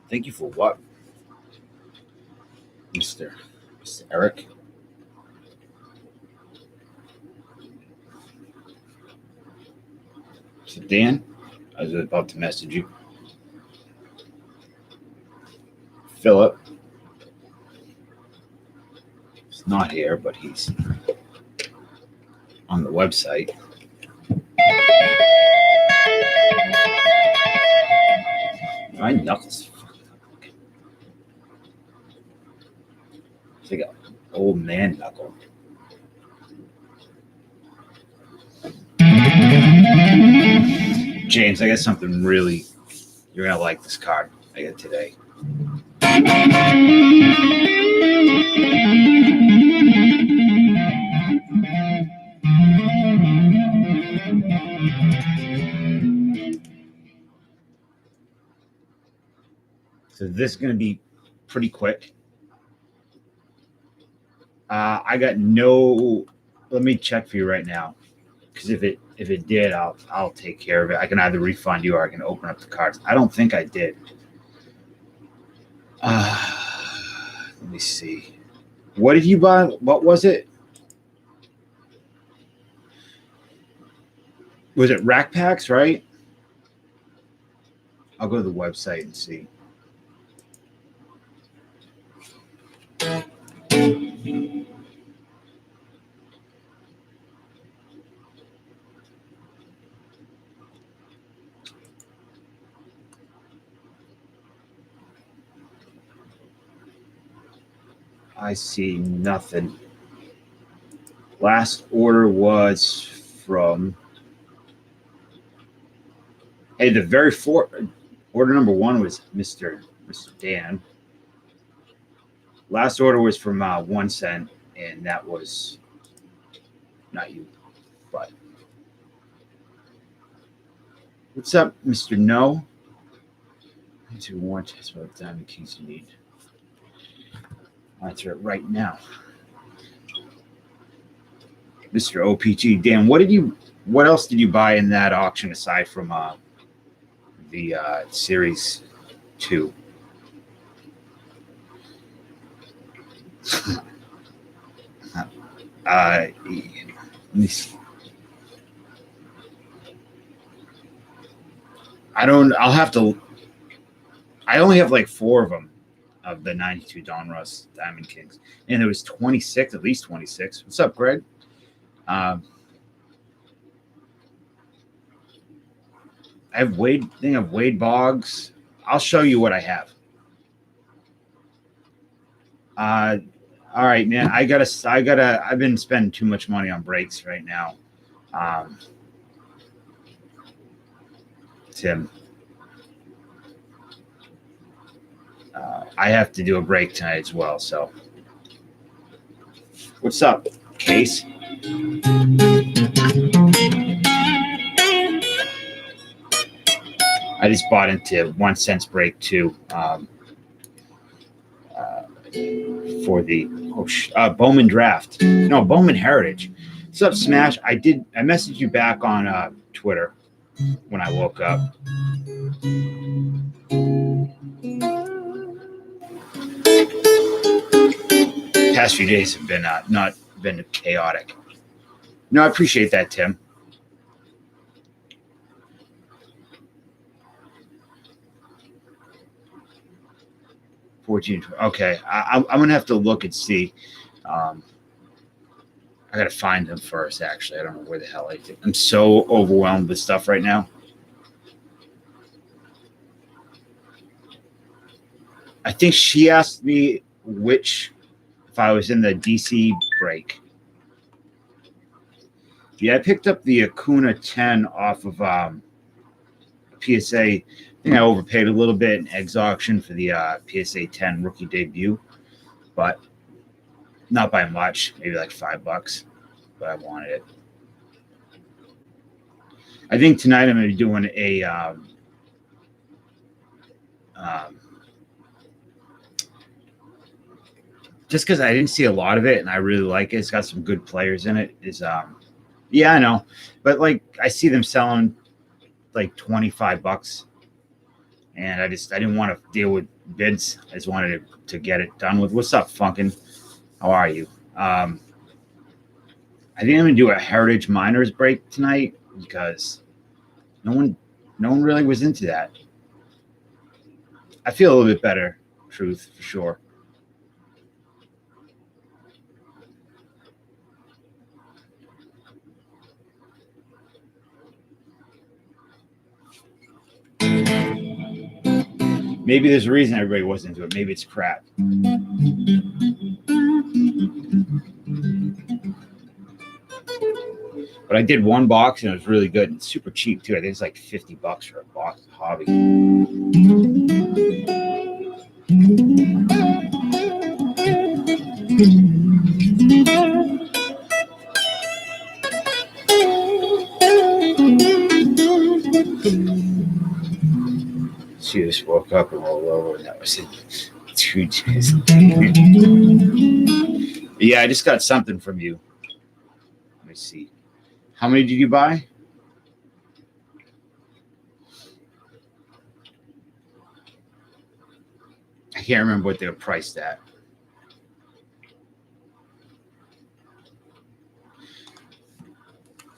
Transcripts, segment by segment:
Thank you for what, Mr. Eric? So Dan, I was about to message you. Philip. He's not here, but he's on the website. My knuckles. It's like an old man knuckle. James, I got something really. You're gonna like this card I got today. So this is going to be pretty quick. I got no. Let me check for you right now, because if it did, I'll take care of it. I can either refund you or I can open up the cards. I don't think I did. Let me see. What did you buy? What was it? Was it Rack Packs, right? I'll go to the website and see. I see nothing. Last order was from. Hey, the very order number one was Mr. Dan. Last order was from 1 cent, and that was not you, but what's up, Mr. No? To warrant that's what diamond keys you need. I'll answer it right now. Mr. OPG, Dan, what else did you buy in that auction aside from the Series 2? Let me see. I only have like 4 of them of the 92 Donruss Diamond Kings. And there was 26, at least 26. What's up, Greg? I have Wade Boggs. I'll show you what I have. All right, man. I've been spending too much money on breaks right now. Tim. I have to do a break tonight as well. So, what's up, Case? I just bought into 1 cent's break too for the Bowman draft. No, Bowman Heritage. What's up, Smash? I messaged you back on Twitter when I woke up. Past few days have been not been chaotic. No, I appreciate that, Tim. Okay, I'm gonna have to look and see. I gotta find them first. Actually, I don't know where the hell I'm so overwhelmed with stuff right now. I think she asked me if I was in the DC break. Yeah, I picked up the Acuna 10 off of PSA. I think I overpaid a little bit in eggs auction for the PSA 10 rookie debut, but not by much, maybe like $5, but I wanted it. I think tonight I'm going to be doing a just because I didn't see a lot of it and I really like it. It's got some good players in it. Yeah, I know, but like I see them selling like $25, and I didn't want to deal with bids. I just wanted to get it done with. What's up, Funkin'? How are you? I think I'm gonna do a Heritage Miners break tonight because no one really was into that. I feel a little bit better, truth for sure. Maybe there's a reason everybody wasn't into it. Maybe it's crap. But I did one box and it was really good and super cheap too. I think it's like $50 for a box of hobby. She just woke up and rolled over, and that was it. 2 days. Yeah, I just got something from you. Let me see. How many did you buy? I can't remember what they were priced at.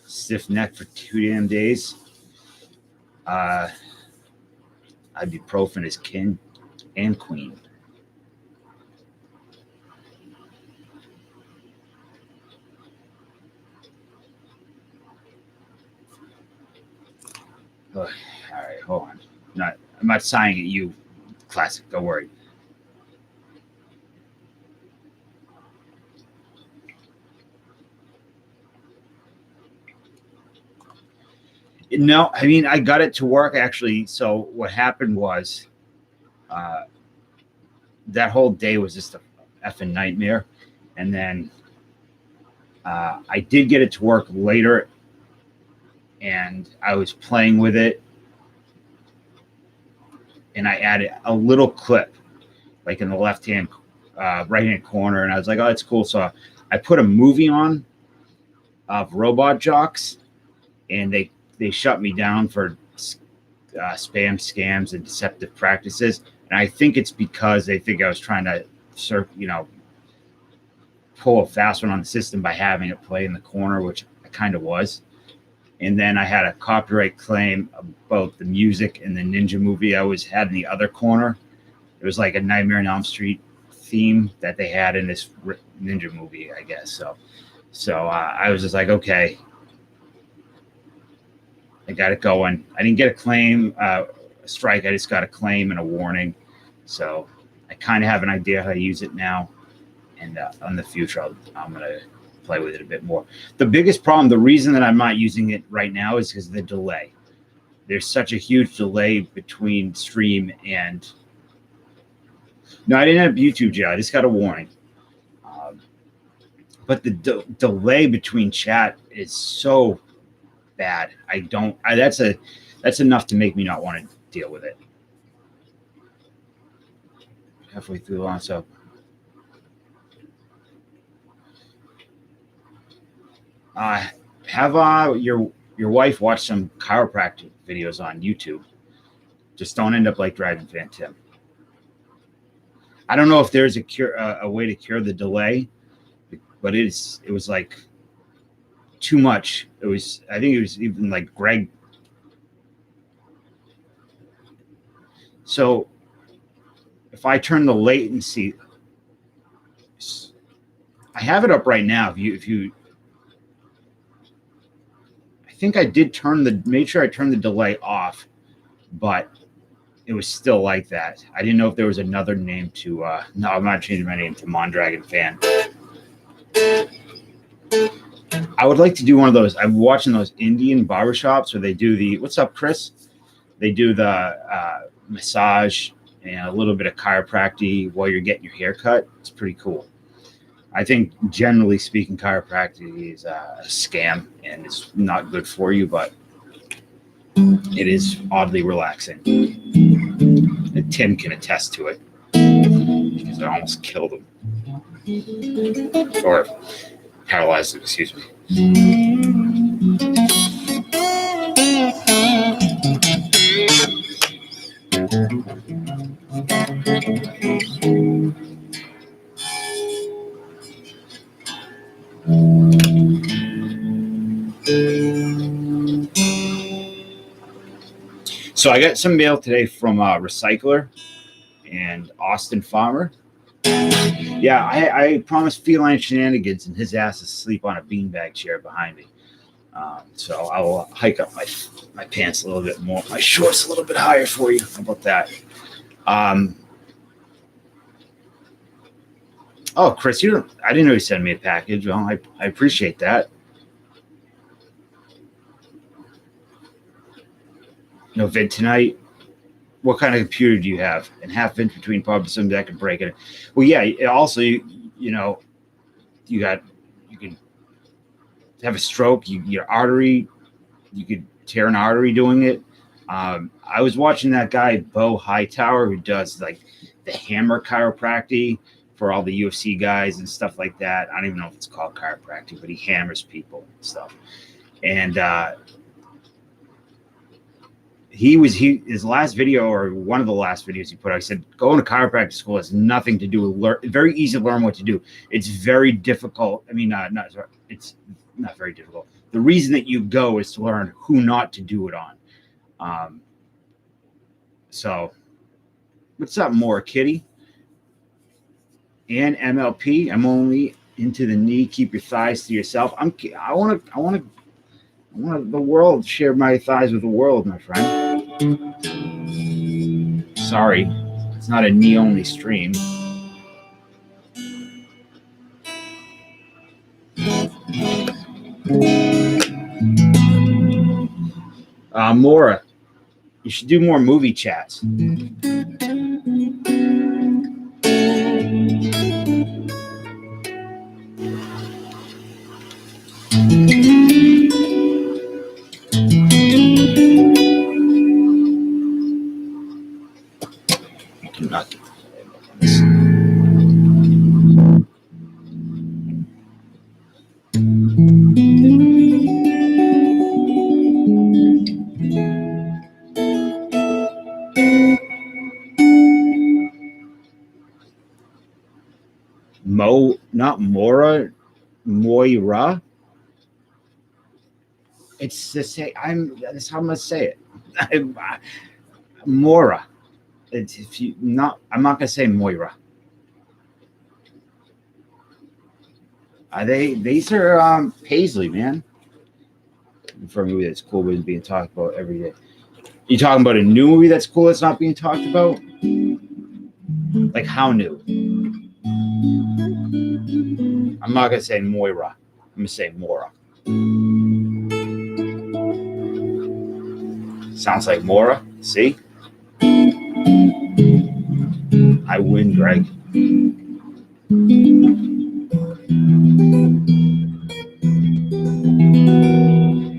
Stiff neck for 2 damn days. Ibuprofen is king and queen. Oh, all right, hold on. I'm not sighing at you, Classic. Don't worry. No, I mean I got it to work actually. So what happened was, that whole day was just a effing nightmare, and then I did get it to work later, and I was playing with it, and I added a little clip, like in the right hand corner, and I was like, oh, that's cool. So I put a movie on of robot jocks, and they shut me down for spam, scams, and deceptive practices. And I think it's because they think I was trying to pull a fast one on the system by having it play in the corner, which I kind of was. And then I had a copyright claim about the music in the Ninja movie I had in the other corner. It was like a Nightmare on Elm Street theme that they had in this Ninja movie, I guess. So I was just like, okay, I got it going. I didn't get a claim, a strike. I just got a claim and a warning. So I kind of have an idea how to use it now. And in the future, I'm going to play with it a bit more. The biggest problem, the reason that I'm not using it right now is because of the delay. There's such a huge delay between stream and... No, I didn't have YouTube yet. I just got a warning. But the delay between chat is so bad. That's enough to make me not want to deal with it. Halfway through the launch, so have your wife watch some chiropractic videos on YouTube. Just don't end up like Dragon Fan Tim. I don't know if there's a way to cure the delay, but it was like too much. I think it was even like Greg. So if I turn the latency, I have it up right now. If you, I think I did made sure I turned the delay off, but it was still like that. I didn't know if there was another name to, no, I'm not changing my name to Mondragon Fan. I would like to do one of those. I'm watching those Indian barbershops where they do what's up, Chris? They do the massage and a little bit of chiropractic while you're getting your hair cut. It's pretty cool. I think generally speaking, chiropractic is a scam and it's not good for you, but It is oddly relaxing. And Tim can attest to it because I almost killed him. Or paralyzed him, excuse me. So I got some mail today from Recycler and Austin Farmer. Yeah, I promised feline shenanigans, and his ass is asleep on a beanbag chair behind me. So I will hike up my pants a little bit more, my shorts a little bit higher for you. How about that? Oh, Chris, I didn't know you sent me a package. Well, I appreciate that. No vid tonight. What kind of computer do you have? And half inch between pubs, some that can break it. Well, yeah. Also, you know, you could have a stroke. Your artery, you could tear an artery doing it. I was watching that guy Bo Hightower who does like the hammer chiropractic for all the UFC guys and stuff like that. I don't even know if it's called chiropractic, but he hammers people and stuff. And his last video, or one of the last videos he put out, he said, going to chiropractic school has nothing to do with very easy to learn what to do. It's very difficult. I mean, it's not very difficult. The reason that you go is to learn who not to do it on. So what's up, more kitty? And MLP, I'm only into the knee. Keep your thighs to yourself. I want the world, share my thighs with the world, my friend. Sorry, it's not a knee-only stream. Mora, you should do more movie chats. Not Mora, Moira. It's the same. That's how I'm gonna say it. Mora. I'm not gonna say Moira. These are Paisley, man. For a movie that's cool but being talked about every day. You talking about a new movie that's cool that's not being talked about? Like how new? I'm not gonna say Moira. I'm gonna say Mora. Sounds like Mora. See? I win, Greg.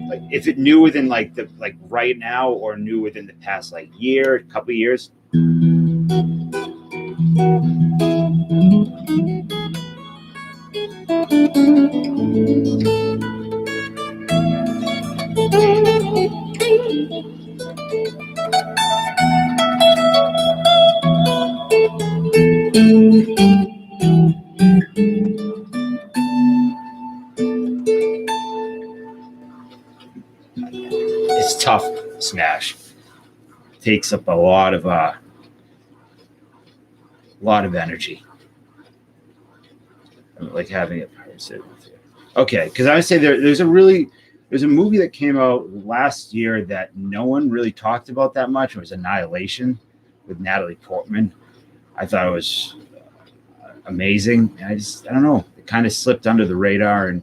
Like if it knew within like right now or knew within the past like year, couple of years. It's tough, Smash. Takes up a lot of energy. I like having it sit with you. Okay, because I would say there's a movie that came out last year that no one really talked about that much. It was Annihilation with Natalie Portman. I thought it was amazing. And I don't know. It kind of slipped under the radar. And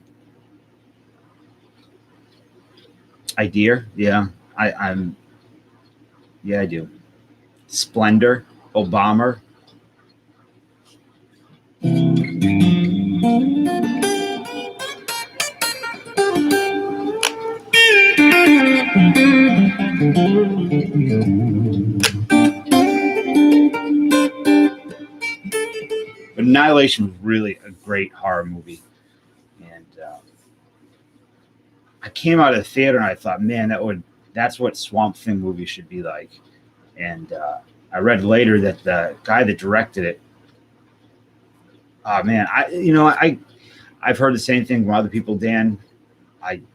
Idea, yeah, I do. Splendor, Obama. Annihilation was really a great horror movie, and I came out of the theater and I thought, man, that's what Swamp Thing movie should be like. And I read later that the guy that directed it, oh man, I've heard the same thing from other people, Dan.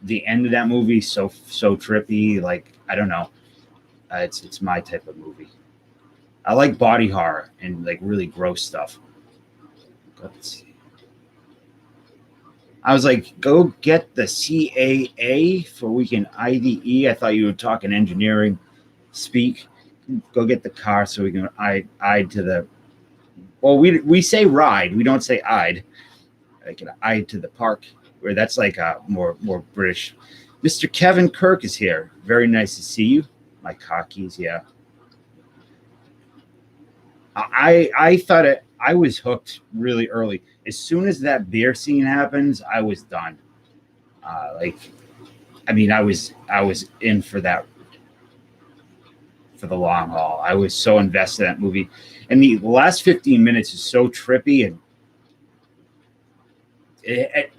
The end of that movie so trippy. Like, I don't know, it's my type of movie. I like body horror and like really gross stuff. Let's see. I was like, go get the CAA for we can IDE. I thought you were talking engineering speak. Go get the car so we can ide to the. Well, we say ride. We don't say ide. I can ide to the park, where that's like a more British. Mr. Kevin Kirk is here. Very nice to see you. My car keys, yeah. I thought I was hooked really early. As soon as that beer scene happens, I was done. I was in for that, for the long haul. I was so invested in that movie, and the last 15 minutes is so trippy, and it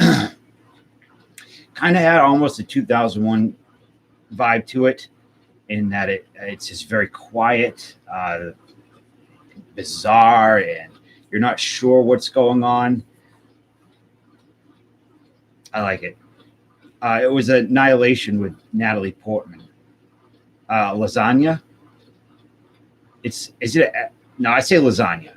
kind of had almost a 2001 vibe to it, in that it's just very quiet, bizarre, and you're not sure what's going on. I like it. It was Annihilation with Natalie Portman. Lasagna. No, I say lasagna.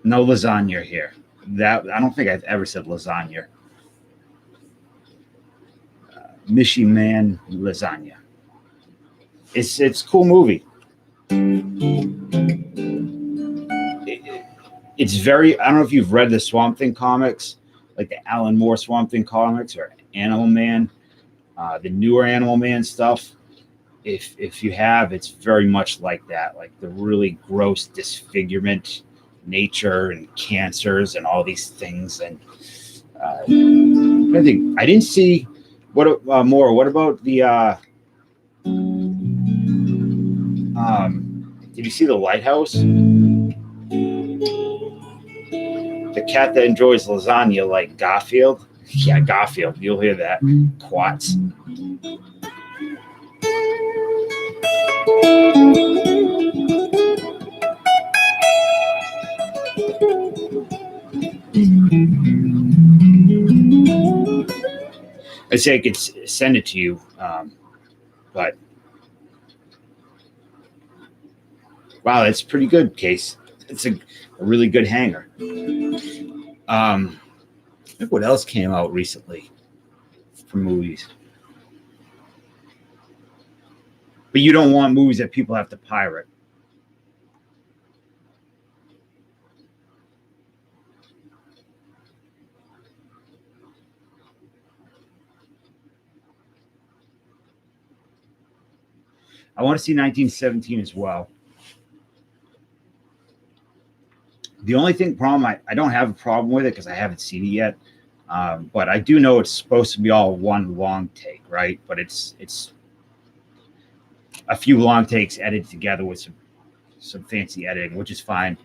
No lasagna here. That I don't think I've ever said lasagna. Mishi Man lasagna. It's a cool movie. It's very. I don't know if you've read the Swamp Thing comics, like the Alan Moore Swamp Thing comics or Animal Man, the newer Animal Man stuff. If you have, it's very much like that, like the really gross disfigurement, nature and cancers and all these things. And I think I didn't see what more. What about the? Did you see The Lighthouse? The cat that enjoys lasagna like Garfield. Yeah, Garfield. You'll hear that. Quats. I'd say I could send it to you, but wow, it's pretty good, Case. It's a really good hanger. Look what else came out recently for movies. But you don't want movies that people have to pirate. I want to see 1917 as well. The only problem, I don't have a problem with it because I haven't seen it yet. But I do know it's supposed to be all one long take, right? But it's a few long takes edited together with some fancy editing, which is fine.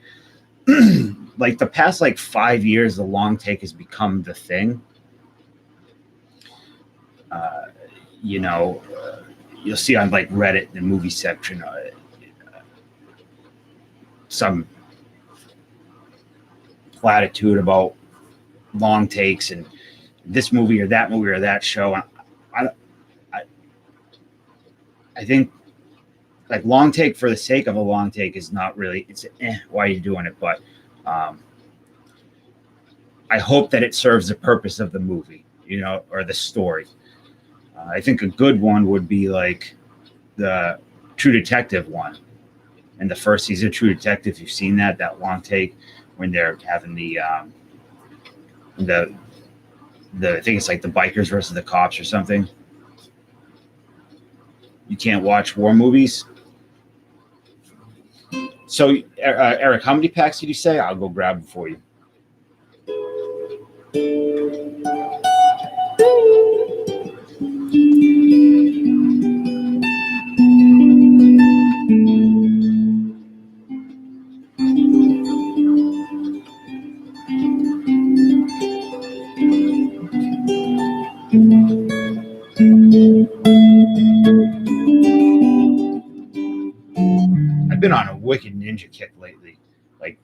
Like the past 5 years, the long take has become the thing. You'll see on Reddit, the movie section, some platitude about long takes and this movie or that show. I think long take for the sake of a long take is not really, it's why are you doing it? But I hope that it serves the purpose of the movie, or the story. I think a good one would be the True Detective one. And the first season of True Detective, you've seen that long take when they're having the I think it's the bikers versus the cops or something. You can't watch war movies. So, Eric, how many packs did you say? I'll go grab them for you. ninja kick lately, like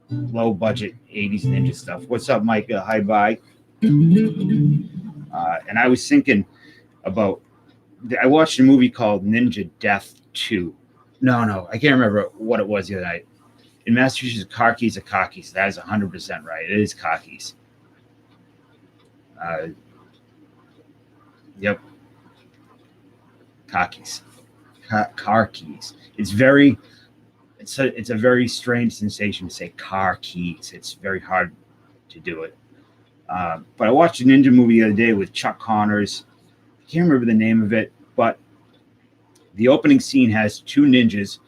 low budget 80s ninja stuff. What's up, Mike? Hi, bye. And I was thinking about, I watched a movie called Ninja Death 2. No, I can't remember what it was the other night. In Massachusetts, car keys are cockies. That is 100% right. It is cockies. Yep. Cockies. Car keys. It's a very strange sensation to say car keys. It's very hard to do it. But I watched a ninja movie the other day with Chuck Connors. I can't remember the name of it, but the opening scene has two ninjas.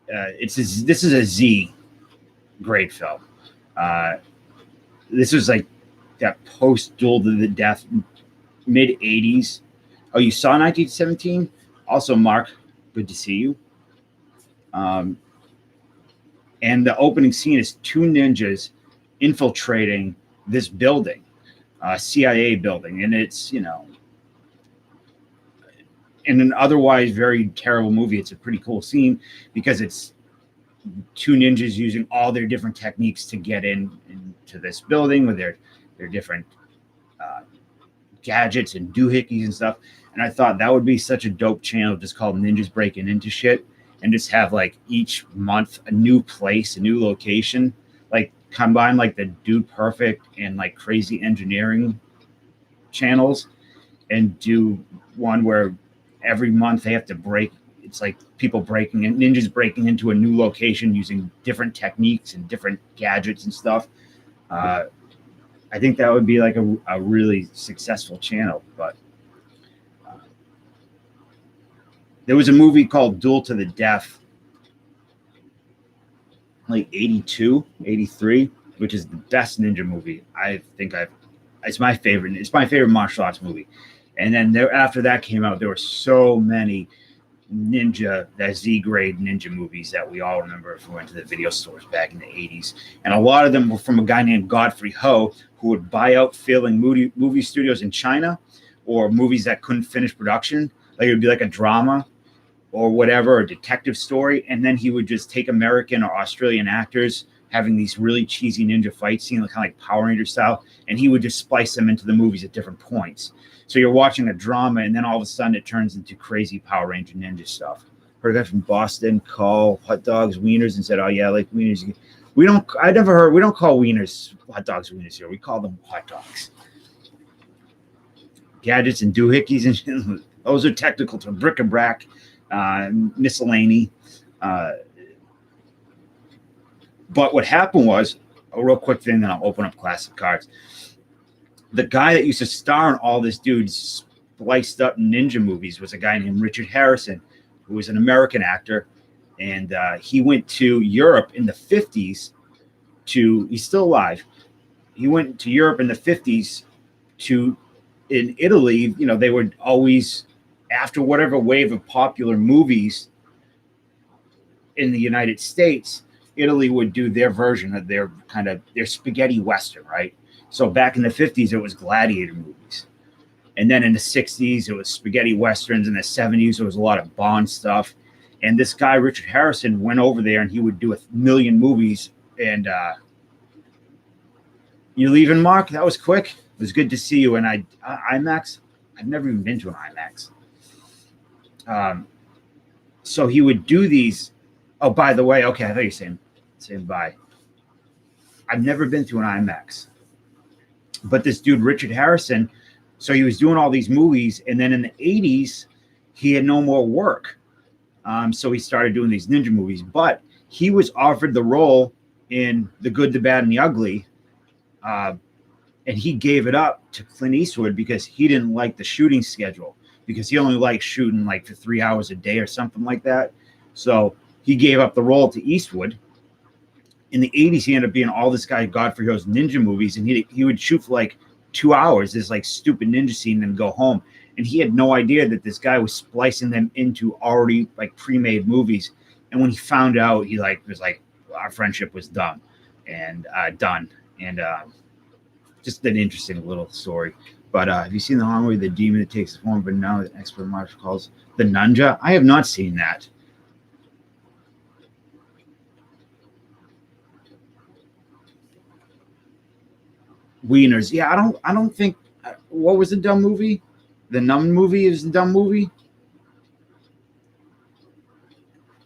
This is a Z grade film. This was like that post Duel to the Death, mid 80s. Oh, you saw 1917? Also, Mark, good to see you. And the opening scene is two ninjas infiltrating this building, CIA building, and it's, in an otherwise very terrible movie, it's a pretty cool scene because it's two ninjas using all their different techniques to get into this building with their different gadgets and doohickeys and stuff. And I thought that would be such a dope channel just called Ninjas Breaking Into Shit, and just have like each month a new place, a new location, like combine like the Dude Perfect and like Crazy Engineering channels, and do one where every month they have to break. It's like people ninjas breaking into a new location using different techniques and different gadgets and stuff. I think that would be like a really successful channel. But there was a movie called Duel to the Death, like 82, 83, which is the best ninja movie. It's my favorite. It's my favorite martial arts movie. And then after that came out, there were so many that Z grade ninja movies that we all remember if we went to the video stores back in the 80s. And a lot of them were from a guy named Godfrey Ho, who would buy out failing movie studios in China, or movies that couldn't finish production. Like it would be like a drama or whatever, a detective story. And then he would just take American or Australian actors having these really cheesy ninja fight scenes, kind of like Power Ranger style, and he would just splice them into the movies at different points. So you're watching a drama, and then all of a sudden it turns into crazy Power Ranger ninja stuff. Heard a guy from Boston call hot dogs wieners and said, "Oh yeah, I like wieners." We don't call wieners hot dogs wieners here. We call them hot dogs. Gadgets and doohickeys and those are technical terms. Bric-a-brac, miscellany. But what happened was, a real quick thing, then I'll open up classic cards. The guy that used to star in all this dude's spliced up ninja movies was a guy named Richard Harrison, who was an American actor. And he went to Europe in the 50s he's still alive. He went to Europe in the 50s in Italy, they would always, after whatever wave of popular movies in the United States, Italy would do their version of their spaghetti Western, right? So back in the 50s, it was gladiator movies. And then in the 60s, it was spaghetti Westerns. In the 70s, it was a lot of Bond stuff. And this guy, Richard Harrison, went over there and he would do 1 million movies. And you leaving, Mark? That was quick. It was good to see you. And IMAX, I've never even been to an IMAX. So he would do these. Oh, by the way, okay, I thought you were saying bye. I've never been to an IMAX. But this dude, Richard Harrison, so he was doing all these movies, and then in the 80s, he had no more work. So he started doing these ninja movies. But he was offered the role in The Good, the Bad, and the Ugly, and he gave it up to Clint Eastwood because he didn't like the shooting schedule, because he only liked shooting like for 3 hours a day or something like that. So he gave up the role to Eastwood. In the 80s, he ended up being all this guy Godfrey Ho's ninja movies, and he would shoot for like 2 hours, this like stupid ninja scene, and then go home. And he had no idea that this guy was splicing them into already like pre-made movies. And when he found out, he was like, our friendship was done. And just an interesting little story. But have you seen the horror movie, The Demon That Takes the Form of a Nun, that expert martial calls the Nunja? I have not seen that. Wieners. Yeah, I don't think. What was the dumb movie? The Numb movie is the dumb movie.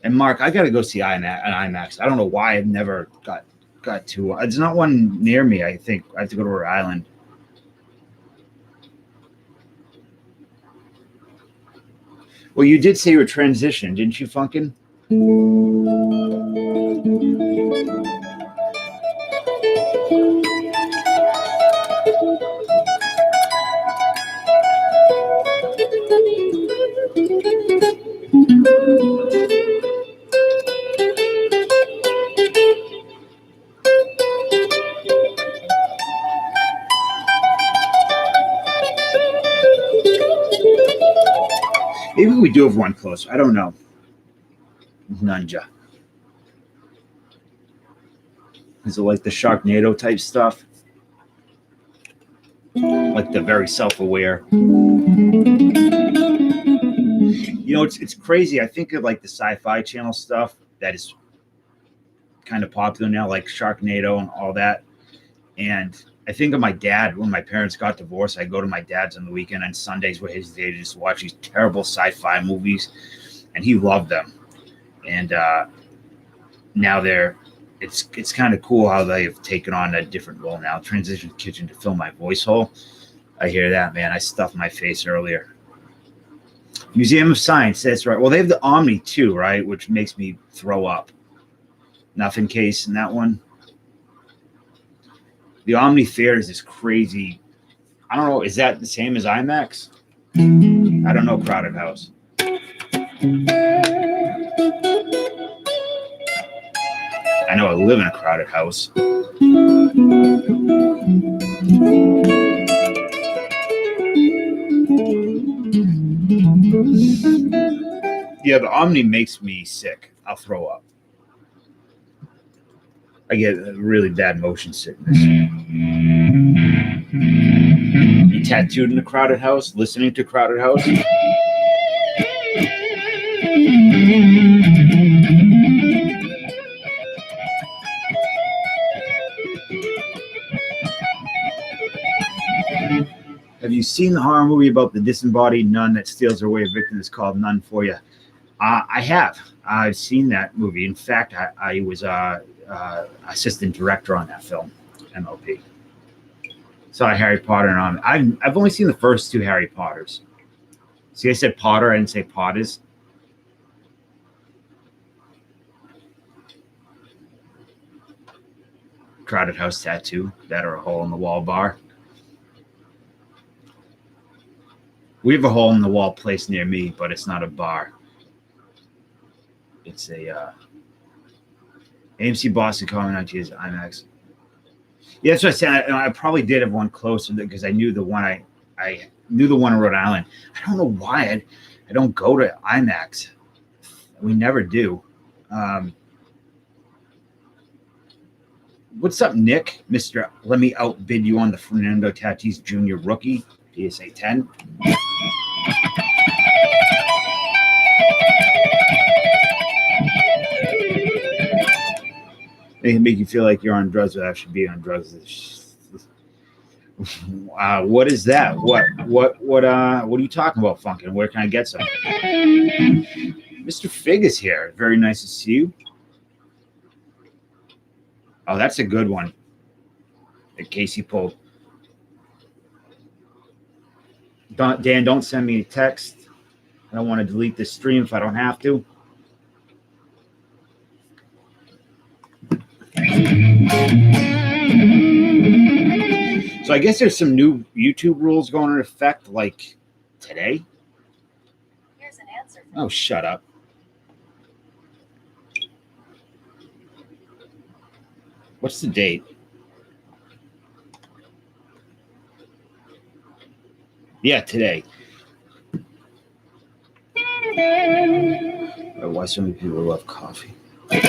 And Mark, I got to go see IMAX. I don't know why I've never got to. It's not one near me. I think I have to go to Rhode Island. Well, you did say you were transitioned, didn't you, Funkin'? Maybe we do have one closer. I don't know. Nunja. Is it like the Sharknado type stuff? Like the very self-aware. You know, it's crazy. I think of like the Sci-Fi Channel stuff that is kind of popular now, like Sharknado and all that. And I think of my dad when my parents got divorced. I go to my dad's on the weekend, and Sundays were his day to just watch these terrible sci-fi movies, and he loved them. And now it's kind of cool how they've taken on a different role now. Transition Kitchen to fill my voice hole. I hear that, man. I stuffed my face earlier. Museum of Science, that's right. Well, they have the Omni too, right? Which makes me throw up. Nothing case in that one. The Omni Theater is crazy. I don't know. Is that the same as IMAX? I don't know. Crowded House. I know I live in a crowded house. Yeah, the Omni makes me sick. I'll throw up. I get really bad motion sickness. You tattooed in a crowded house, listening to Crowded House? Have you seen the horror movie about the disembodied nun that steals her way of victim? It's called None for You. I have. I've seen that movie. In fact, I was assistant director on that film, MLP. Saw Harry Potter and I've only seen the first two Harry Potters. See, I said Potter, I didn't say Potters. Crowded House tattoo, that or a hole in the wall bar. We have a hole in the wall place near me, but it's not a bar. It's a AMC Boston Common IG's IMAX. Yeah, that's what I said. I probably did have one closer because I knew the one I knew the one in Rhode Island. I don't know why I don't go to IMAX. We never do. What's up, Nick? Mr. Let me outbid you on the Fernando Tatis Jr. rookie, PSA 10. They can make you feel like you're on drugs without actually being on drugs. What is that? What are you talking about, Funkin'? Where can I get some? Mr. Fig is here. Very nice to see you. Oh, that's a good one. That Casey pulled. Dan, don't send me a text. I don't want to delete this stream if I don't have to. So I guess there's some new YouTube rules going into effect, like today. Here's an answer. Oh, shut up. What's the date? Yeah, today. Why so many people love coffee? But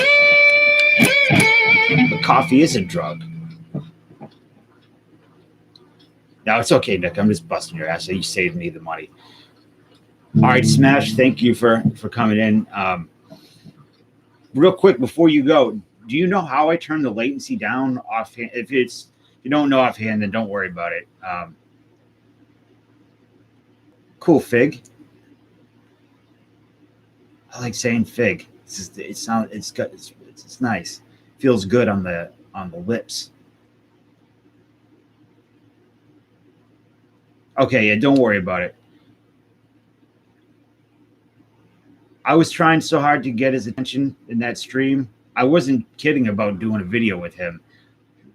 coffee is a drug. No, it's okay, Nick. I'm just busting your ass. You saved me the money. All right, Smash, thank you for coming in. Real quick, before you go, do you know how I turn the latency down off? If it's If you don't know offhand, then don't worry about it. Cool fig. I like saying fig. It's nice. Feels good on the lips. Okay, yeah, don't worry about it. I was trying so hard to get his attention in that stream. I wasn't kidding about doing a video with him.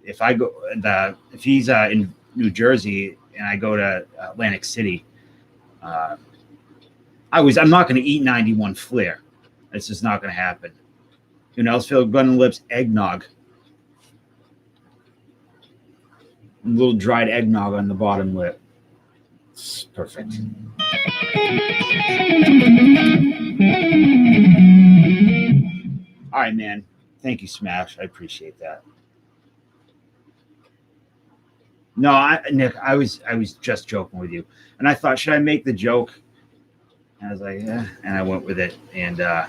If he's in New Jersey and I go to Atlantic City, I'm not going to eat 91 Flair. It's just not going to happen. You know, else feel good on the lips, eggnog. A little dried eggnog on the bottom lip. It's perfect. All right, man. Thank you, Smash. I appreciate that. No, Nick, I was just joking with you, and I thought, should I make the joke? And I was like, yeah, and I went with it. And I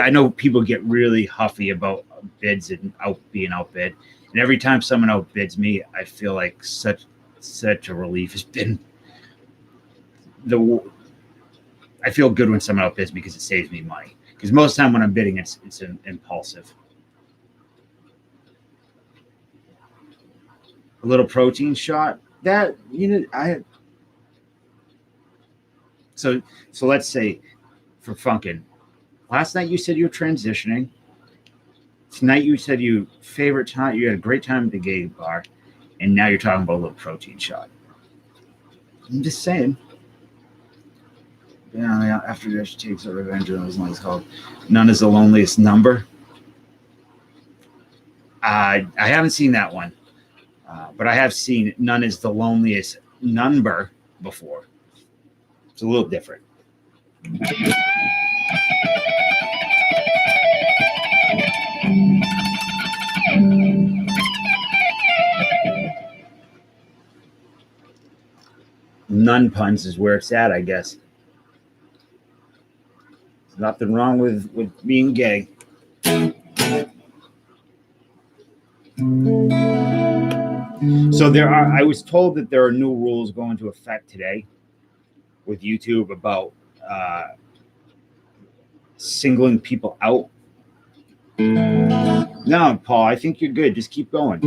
know people get really huffy about bids and being outbid, and every time someone outbids me, I feel like such a relief. Has been I feel good when someone outbids me because it saves me money. Because most of the time when I'm bidding, it's impulsive. A little protein shot. That So let's say for Funkin', last night you said you were transitioning. Tonight you said you favorite time. You had a great time at the gay bar, and now you're talking about a little protein shot. I'm just saying. Yeah, after this takes a revenge, and it was called None is the Loneliest Number. I haven't seen that one, but I have seen None is the Loneliest Number before. It's a little different. None puns is where it's at, I guess. There's nothing wrong with being gay. So I was told that there are new rules going into effect today with YouTube about singling people out. No, Paul, I think you're good. Just keep going.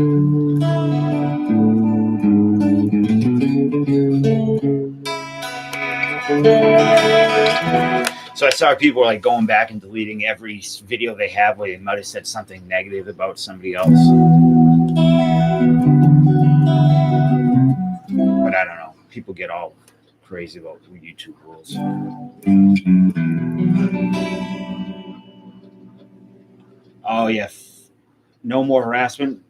So I saw people like going back and deleting every video they have where they might have said something negative about somebody else. But I don't know. People get all crazy about YouTube rules. Oh, yeah. No more harassment.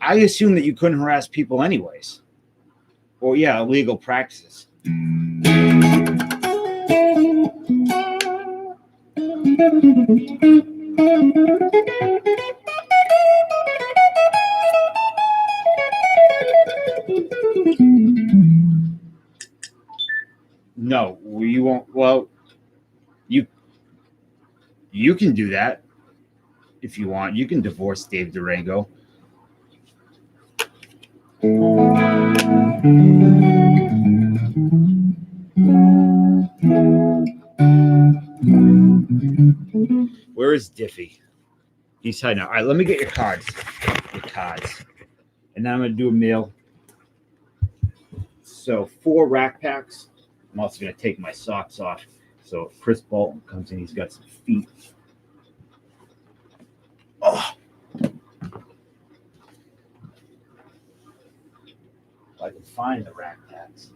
I assume that you couldn't harass people anyways. Well, yeah, illegal practices. No, you won't. Well, you can do that if you want. You can divorce Dave Durango. Where is Diffie? He's hiding out. All right, let me get your cards. And then I'm going to do a meal. So 4 rack packs. I'm also going to take my socks off. So if Chris Bolton comes in, he's got some feet. Oh. If I can find the rack packs.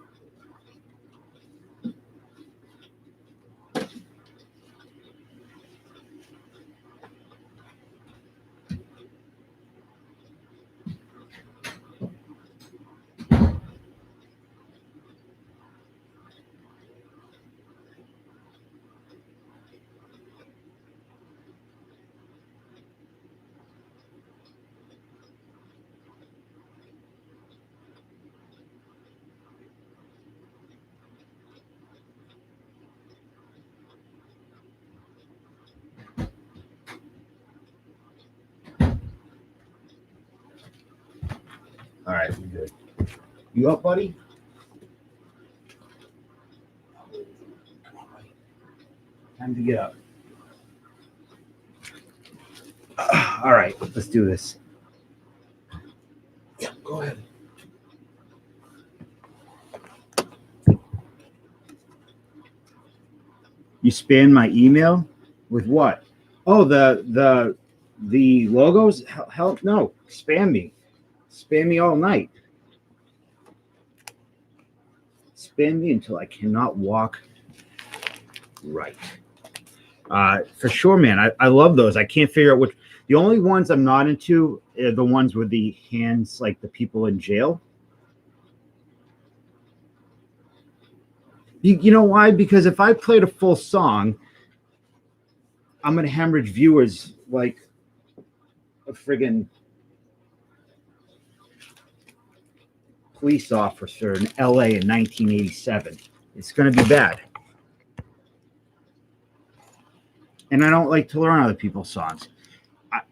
All right, we're good. You up, buddy? Come on, buddy. Time to get up. All right, let's do this. Yeah, go ahead. You spam my email with what? Oh, the logos? Hell no. Spam me. Spam me all night. Spam me until I cannot walk right. For sure, man. I love those. I can't figure out which. The only ones I'm not into are the ones with the hands, like the people in jail. You know why? Because if I played a full song, I'm going to hemorrhage viewers like a friggin' police officer in LA in 1987. It's going to be bad. And I don't like to learn other people's songs.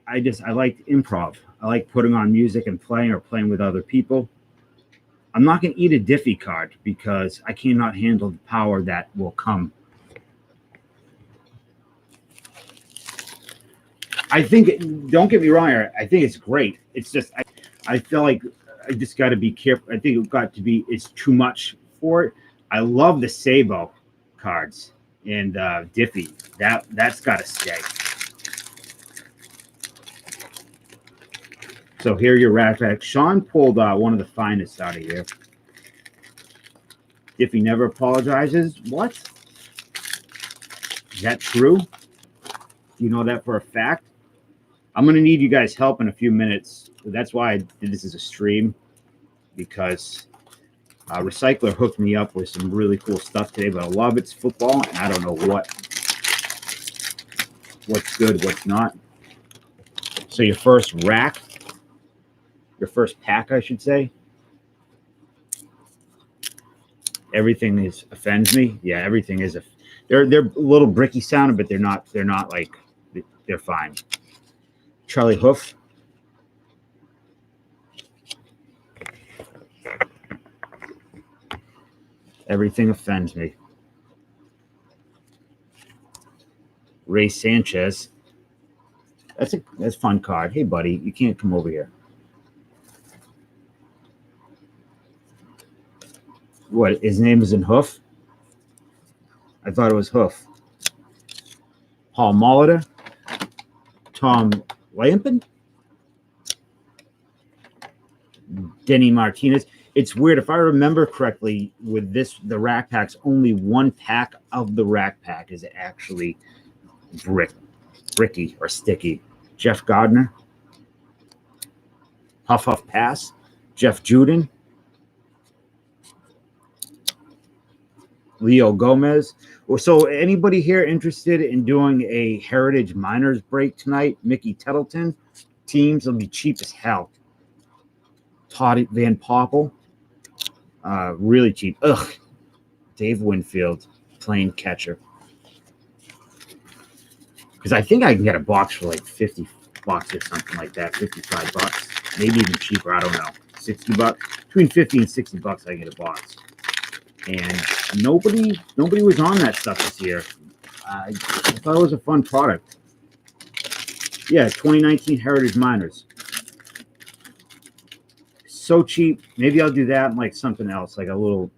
I like improv. I like putting on music and playing or playing with other people. I'm not going to eat a Diffie card because I cannot handle the power that will come. I think, don't get me wrong, I think it's great. It's just, I feel like I just got to be careful. I think it's too much for it. I love the Sabo cards and Diffie. That's got to stay. So here your rack. Sean pulled one of the finest out of here. Diffie never apologizes. What? Is that true? Do you know that for a fact? I'm going to need you guys' help in a few minutes. That's why I did this as a stream, because Recycler hooked me up with some really cool stuff today, but a lot of it's football, and I don't know what's good, what's not. So your first rack, your first pack, I should say. Everything offends me. Yeah, everything is they're a little bricky sounding, but they're not like, they're fine. Charlie Hoof. Everything offends me. Ray Sanchez. That's a fun card. Hey, buddy, you can't come over here. What? His name is in Hoof? I thought it was Hoof. Paul Molitor. Tom Lampin. Denny Martinez. It's weird. If I remember correctly, with the rack packs, only one pack of the rack pack is actually bricky or sticky. Jeff Gardner. Huff Pass. Jeff Juden. Leo Gomez. So anybody here interested in doing a Heritage Miners break tonight? Mickey Tettleton. Teams will be cheap as hell. Todd Van Poppel. Really cheap. Ugh. Dave Winfield, playing catcher. Because I think I can get a box for like $50 or something like that. $55. Maybe even cheaper. I don't know. $60. Between $50 and $60 I can get a box. And nobody was on that stuff this year. I thought it was a fun product. Yeah, 2019 Heritage Miners. So cheap. Maybe I'll do that and like something else, like a little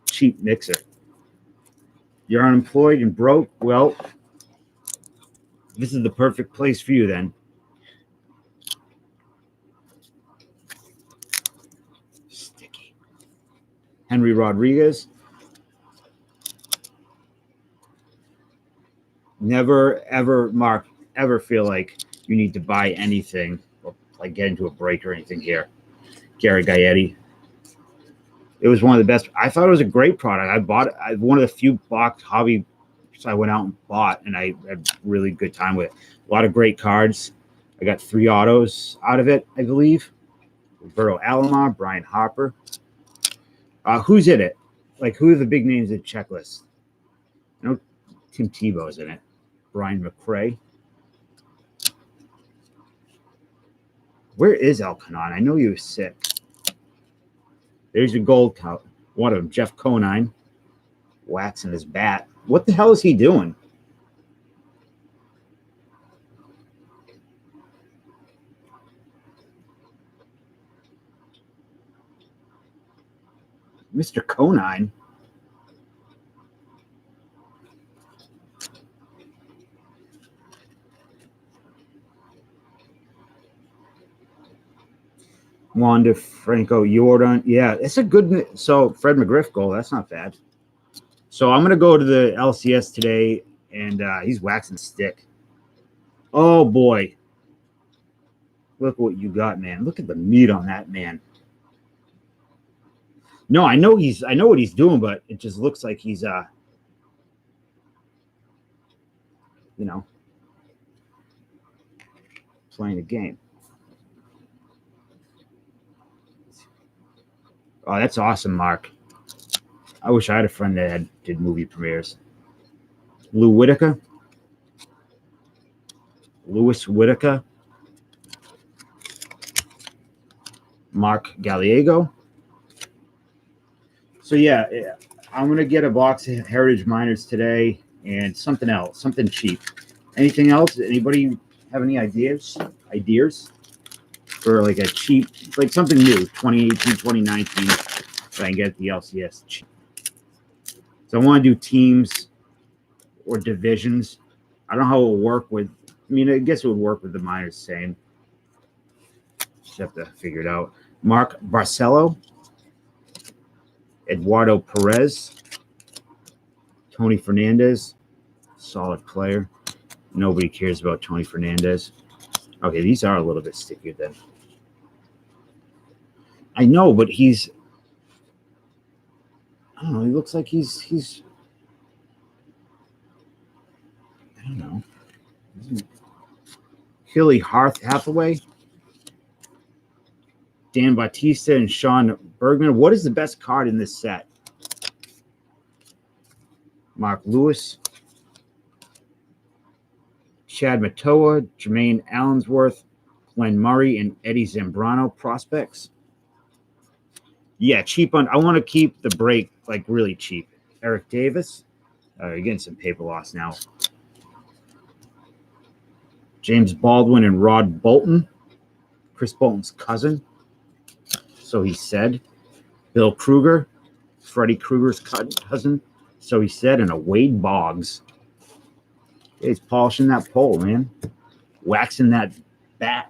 cheap mixer. You're unemployed and broke? Well, this is the perfect place for you then. Sticky. Henry Rodriguez. Never, ever, Mark, ever feel like you need to buy anything or like get into a break or anything here. Gary Gaetti. It was one of the best. I thought it was a great product. I bought it. One of the few box hobby I went out and bought, and I had a really good time with it. A lot of great cards. I got 3 autos out of it, I believe. Roberto Alomar, Brian Harper. Who's in it? Like, who are the big names in the checklist? I know Tim Tebow's in it. Brian McRae. Where is Elkanon? I know he was sick. There's your gold count. One of them, Jeff Conine, waxing his bat. What the hell is he doing? Mr. Conine. Wanda Franco Jordan. Yeah, it's a good. So Fred McGriff goal. That's not bad. So I'm gonna go to the LCS today, and he's waxing stick. Oh boy, look what you got, man! Look at the meat on that man. No, I know what he's doing, but it just looks like he's playing a game. Oh, that's awesome, Mark. I wish I had a friend that did movie premieres. Lou Whitaker. Louis Whitaker. Mark Gallego. So, yeah, I'm going to get a box of Heritage Miners today and something else, something cheap. Anything else? Anybody have any ideas? For like a cheap, like something new, 2018, 2019, so I can get the LCS cheap. So I want to do teams or divisions. I don't know how it will work with, I mean, I guess it would work with the minors same. Just have to figure it out. Mark Barcelo, Eduardo Perez, Tony Fernandez, solid player. Nobody cares about Tony Fernandez. Okay, these are a little bit stickier then. I know, but he's, I don't know, he looks like he's I don't know. Hilly Hathaway, Dan Bautista, and Sean Bergman. What is the best card in this set? Mark Lewis, Chad Matoa, Jermaine Allensworth, Glenn Murray, and Eddie Zambrano prospects. Yeah, cheap on. I want to keep the break like really cheap. Eric Davis. You're getting some paper loss now. James Baldwin and Rod Bolton. Chris Bolton's cousin. So he said. Bill Kruger. Freddie Krueger's cousin. So he said. And a Wade Boggs. He's polishing that pole, man. Waxing that bat.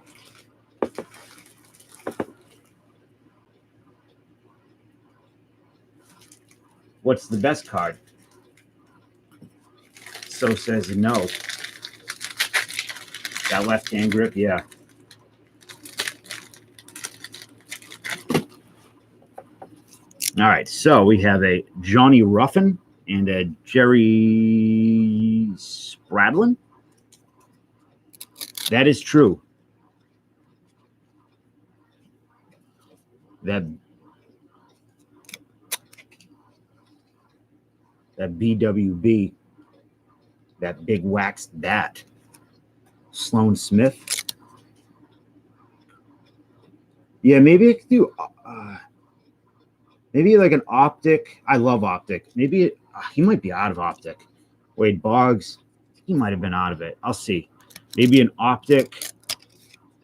What's the best card? So says no. That left-hand grip, yeah. All right, so we have a Johnny Ruffin and a Jerry Spradlin. That is true. That BWB, that big waxed bat. Sloan Smith. Yeah, maybe I could do maybe like an optic. I love optic. Maybe he might be out of optic. Wade Boggs, he might have been out of it. I'll see. Maybe an optic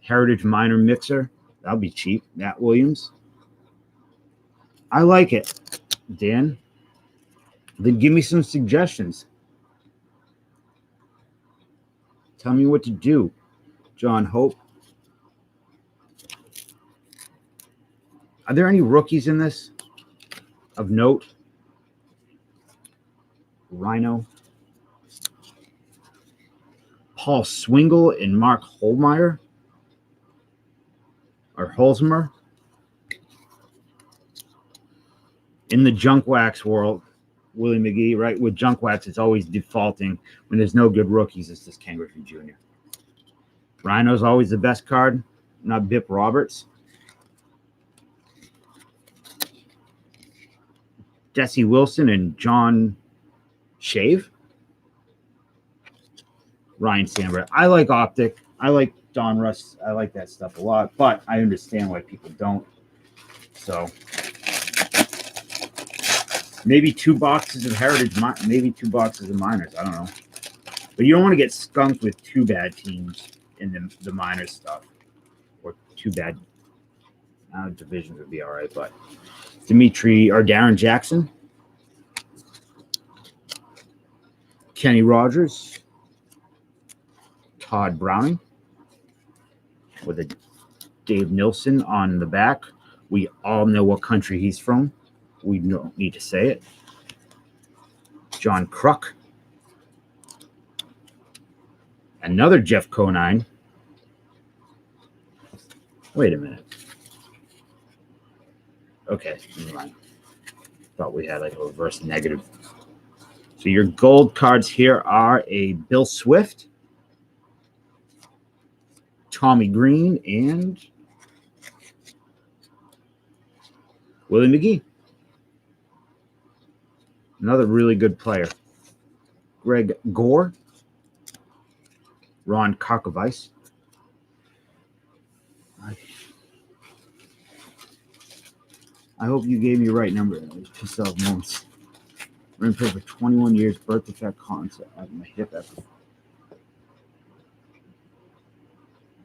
Heritage Minor mixer. That'll be cheap. Matt Williams. I like it, Dan. Then give me some suggestions. Tell me what to do. John Hope. Are there any rookies in this of note? Rhino. Paul Swingle and Mark Holmeyer. Or Holzmer. In the junk wax world, Willie McGee, right? With junk wax, it's always defaulting. When there's no good rookies, it's just Ken Griffey Jr. Rhino's always the best card, not Bip Roberts. Jesse Wilson and John Shave. Ryan Sandberg. I like optic. I like Don Russ. I like that stuff a lot, but I understand why people don't. So Maybe 2 boxes of Heritage, maybe 2 boxes of Minors. I don't know. But you don't want to get skunked with 2 bad teams in the Minors stuff. Or 2 bad divisions would be all right. But Dimitri or Darren Jackson. Kenny Rogers. Todd Browning. With a Dave Nilsson on the back. We all know what country he's from. We don't need to say it. John Kruk. Another Jeff Conine. Wait a minute. Okay, never mind. Thought we had like a reverse negative. So your gold cards here are a Bill Swift, Tommy Green, and Willie McGee. Another really good player. Greg Gore, Ron Kokovice. I hope you gave me the right number. I was pissed off months. Ran pro for 21 years, birth defect concept. I have my hip epi.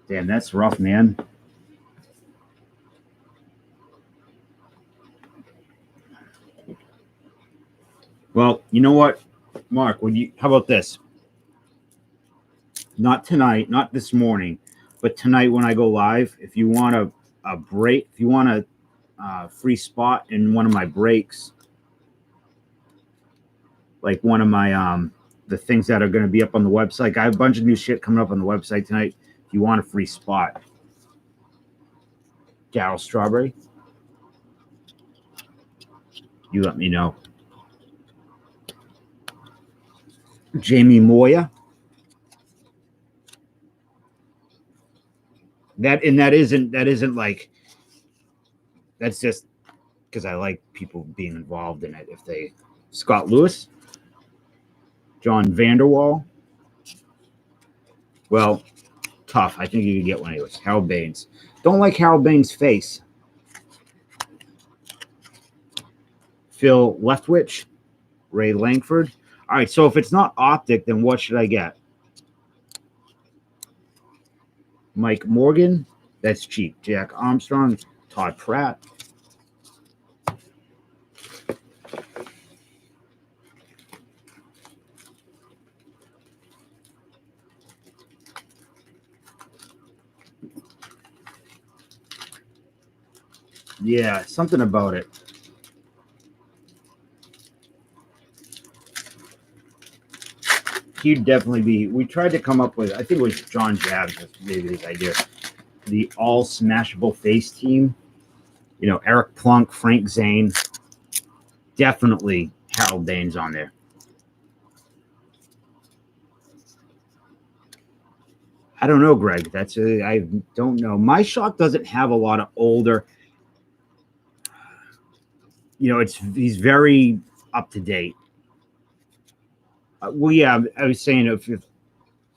Damn, that's rough, man. Well, you know what, Mark? How about this? Not tonight, not this morning, but tonight when I go live, if you want a break, if you want a free spot in one of my breaks, like one of my the things that are going to be up on the website. I have a bunch of new shit coming up on the website tonight. If you want a free spot, Darryl Strawberry, you let me know. Jamie Moya. That isn't like, that's just because I like people being involved in it. If they Scott Lewis, John Vanderwall. Well, tough. I think you can get one anyways. Harold Baines. Don't like Harold Baines' face. Phil Leftwich, Ray Langford. All right, so if it's not optic, then what should I get? Mike Morgan, that's cheap. Jack Armstrong, Todd Pratt. Yeah, something about it. He'd definitely be. We tried to come up with, I think it was John Jabs, maybe his idea, the all smashable face team. You know, Eric Plunk, Frank Zane, definitely Harold Baines on there. I don't know, Greg. I don't know. My shop doesn't have a lot of older. You know, he's very up to date. Well, yeah, I was saying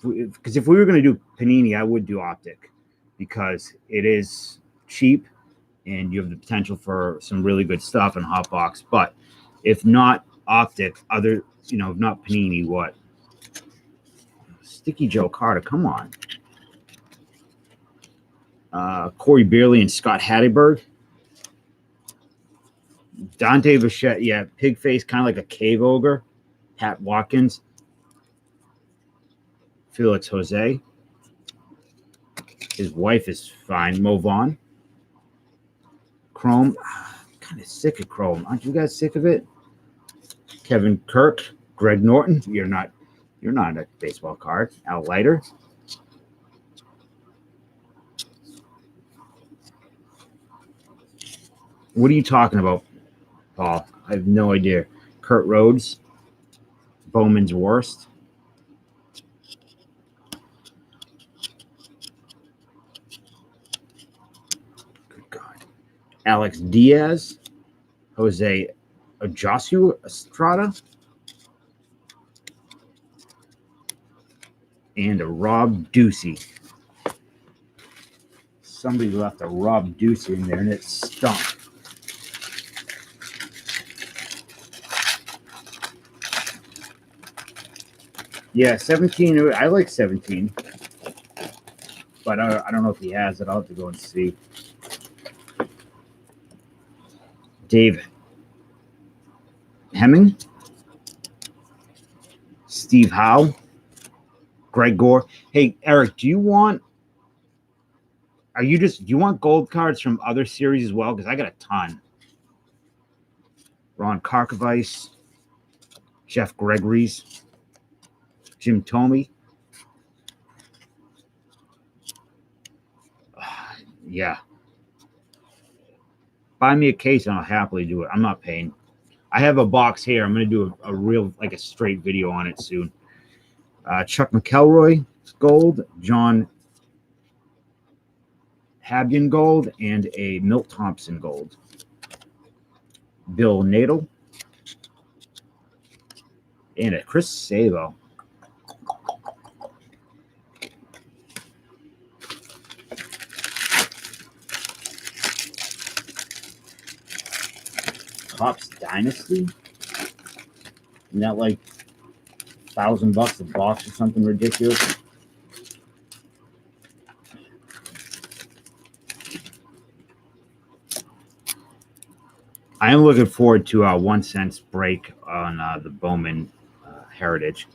because if we were going to do Panini, I would do optic because it is cheap and you have the potential for some really good stuff in Hotbox. But if not optic, if not Panini, what? Sticky Joe Carter, come on. Corey Beerley and Scott Hatteberg. Dante Bichette, yeah, pig face, kind of like a cave ogre. Pat Watkins. Felix Jose. His wife is fine. Mo Vaughn. Chrome. Kind of sick of Chrome. Aren't you guys sick of it? Kevin Kirk. Greg Norton. You're not a baseball card. Al Leiter. What are you talking about, Paul? I have no idea. Kurt Rhodes. Bowman's Worst. Good God. Alex Diaz. Jose Ajasu Estrada. And a Rob Ducey. Somebody left a Rob Ducey in there and it stunk. Yeah, 17. I like 17. But I don't know if he has it. I'll have to go and see. Dave Hemming. Steve Howe. Greg Gore. Hey, Eric, do you want gold cards from other series as well? Because I got a ton. Ron Karkovice, Jeff Gregory's, Jim Tomey. Yeah. Buy me a case and I'll happily do it. I'm not paying. I have a box here. I'm going to do a real, like a straight video on it soon. Chuck McElroy gold, John Habyan gold, and a Milt Thompson gold. Bill Nadel and a Chris Sabo. Topps Dynasty. Isn't that like $1,000 a box or something ridiculous? I am looking forward to a 1 cent break on the Bowman Heritage.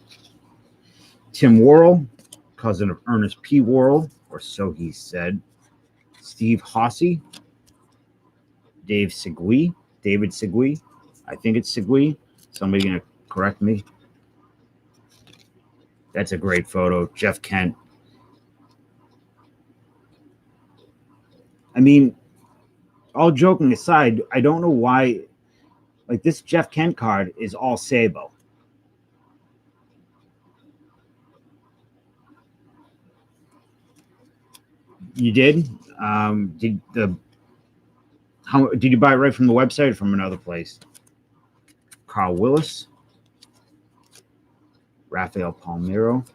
Tim Worrell, cousin of Ernest P. Worrell, or so he said. Steve Hossey. David Segui. I think it's Segui. Somebody going to correct me. That's a great photo. Jeff Kent. I mean, all joking aside, I don't know why, like this Jeff Kent card is all Sabo. You did? Did you buy it right from the website or from another place? Carl Willis. Rafael Palmeiro.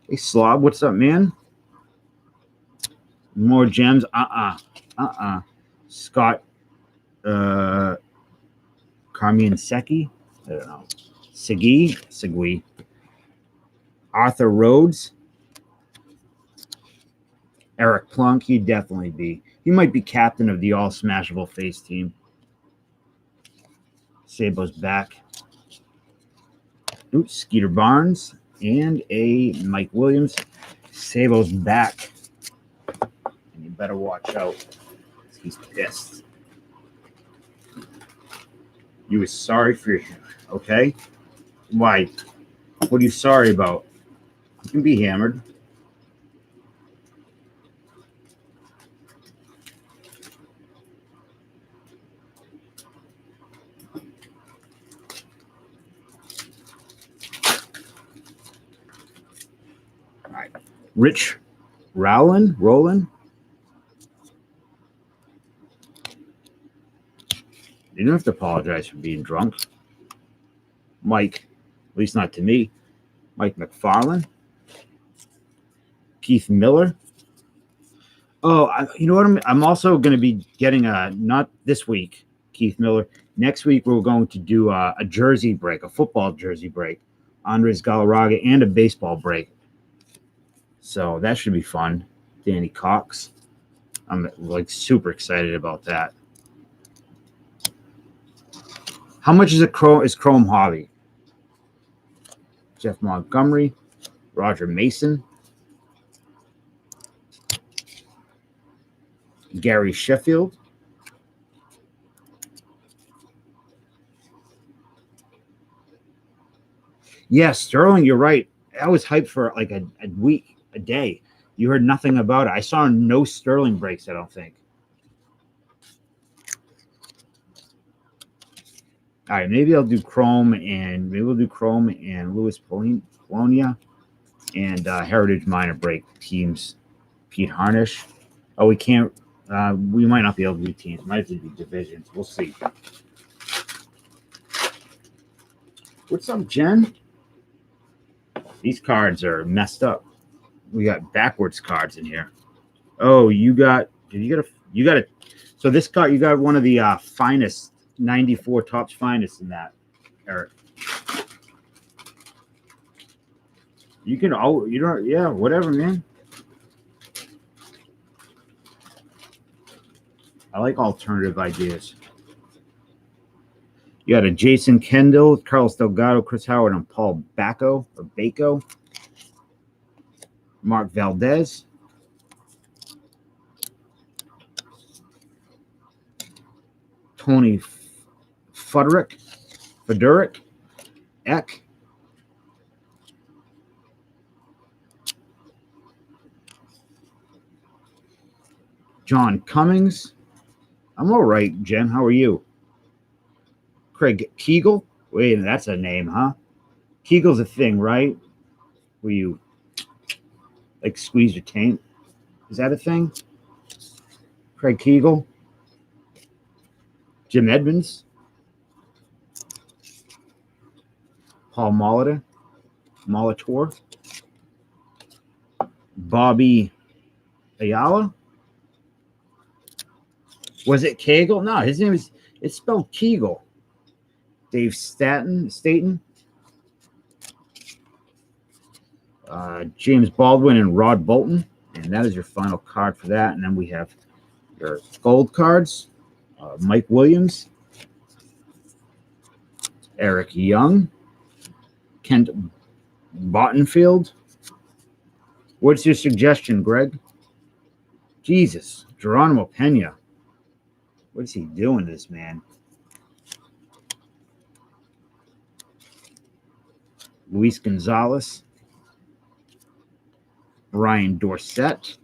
Hey, Slob, what's up, man? More gems. Scott Carmian Secchi. I don't know. Segui. Arthur Rhodes. Eric Plunk. He'd definitely be. He might be captain of the all smashable face team. Sabo's back. Oops, Skeeter Barnes and a Mike Williams. Sabo's back. And you better watch out. He's pissed. You was sorry for you. Okay? Why? What are you sorry about? You can be hammered. All right. Rich Roland? You don't have to apologize for being drunk. Mike, at least not to me. Mike McFarland. Keith Miller. Oh, you know what? I'm also going to be getting not this week, Keith Miller. Next week, we're going to do a jersey break, a football jersey break. Andres Galarraga and a baseball break. So that should be fun. Danny Cox. I'm like super excited about that. How much is Chrome Hobby? Jeff Montgomery, Roger Mason, Gary Sheffield, yeah, Sterling, you're right. I was hyped for like a week, a day. You heard nothing about it. I saw no Sterling breaks, I don't think. All right, maybe I'll do Chrome and Louis Polonia and Heritage Minor break teams. Pete Harnish. Oh, we can't. We might not be able to do teams. Might have to do divisions. We'll see. What's up, Jen? These cards are messed up. We got backwards cards in here. Oh, you got a. So this card, you got one of the finest 94 Topps finest in that, Eric. You can, oh, you don't, yeah, whatever, man. I like alternative ideas. You got a Jason Kendall, Carlos Delgado, Chris Howard, and Paul Bacco. Mark Valdez. Tony Federic, Eck. John Cummings. I'm all right, Jen. How are you? Craig Kegel. Wait, that's a name, huh? Kegel's a thing, right? Where you like squeeze your taint. Is that a thing? Craig Kegel. Jim Edmonds. Paul Molitor. Bobby Ayala. Was it Kegel? No, his name is, it's spelled Kegel. Dave Staten. James Baldwin and Rod Bolton. And that is your final card for that. And then we have your gold cards. Mike Williams. Eric Young. Kent Bottenfield. What's your suggestion, Greg? Jesus. Geronimo Pena. What is he doing to this man? Luis Gonzalez. Brian Dorsett.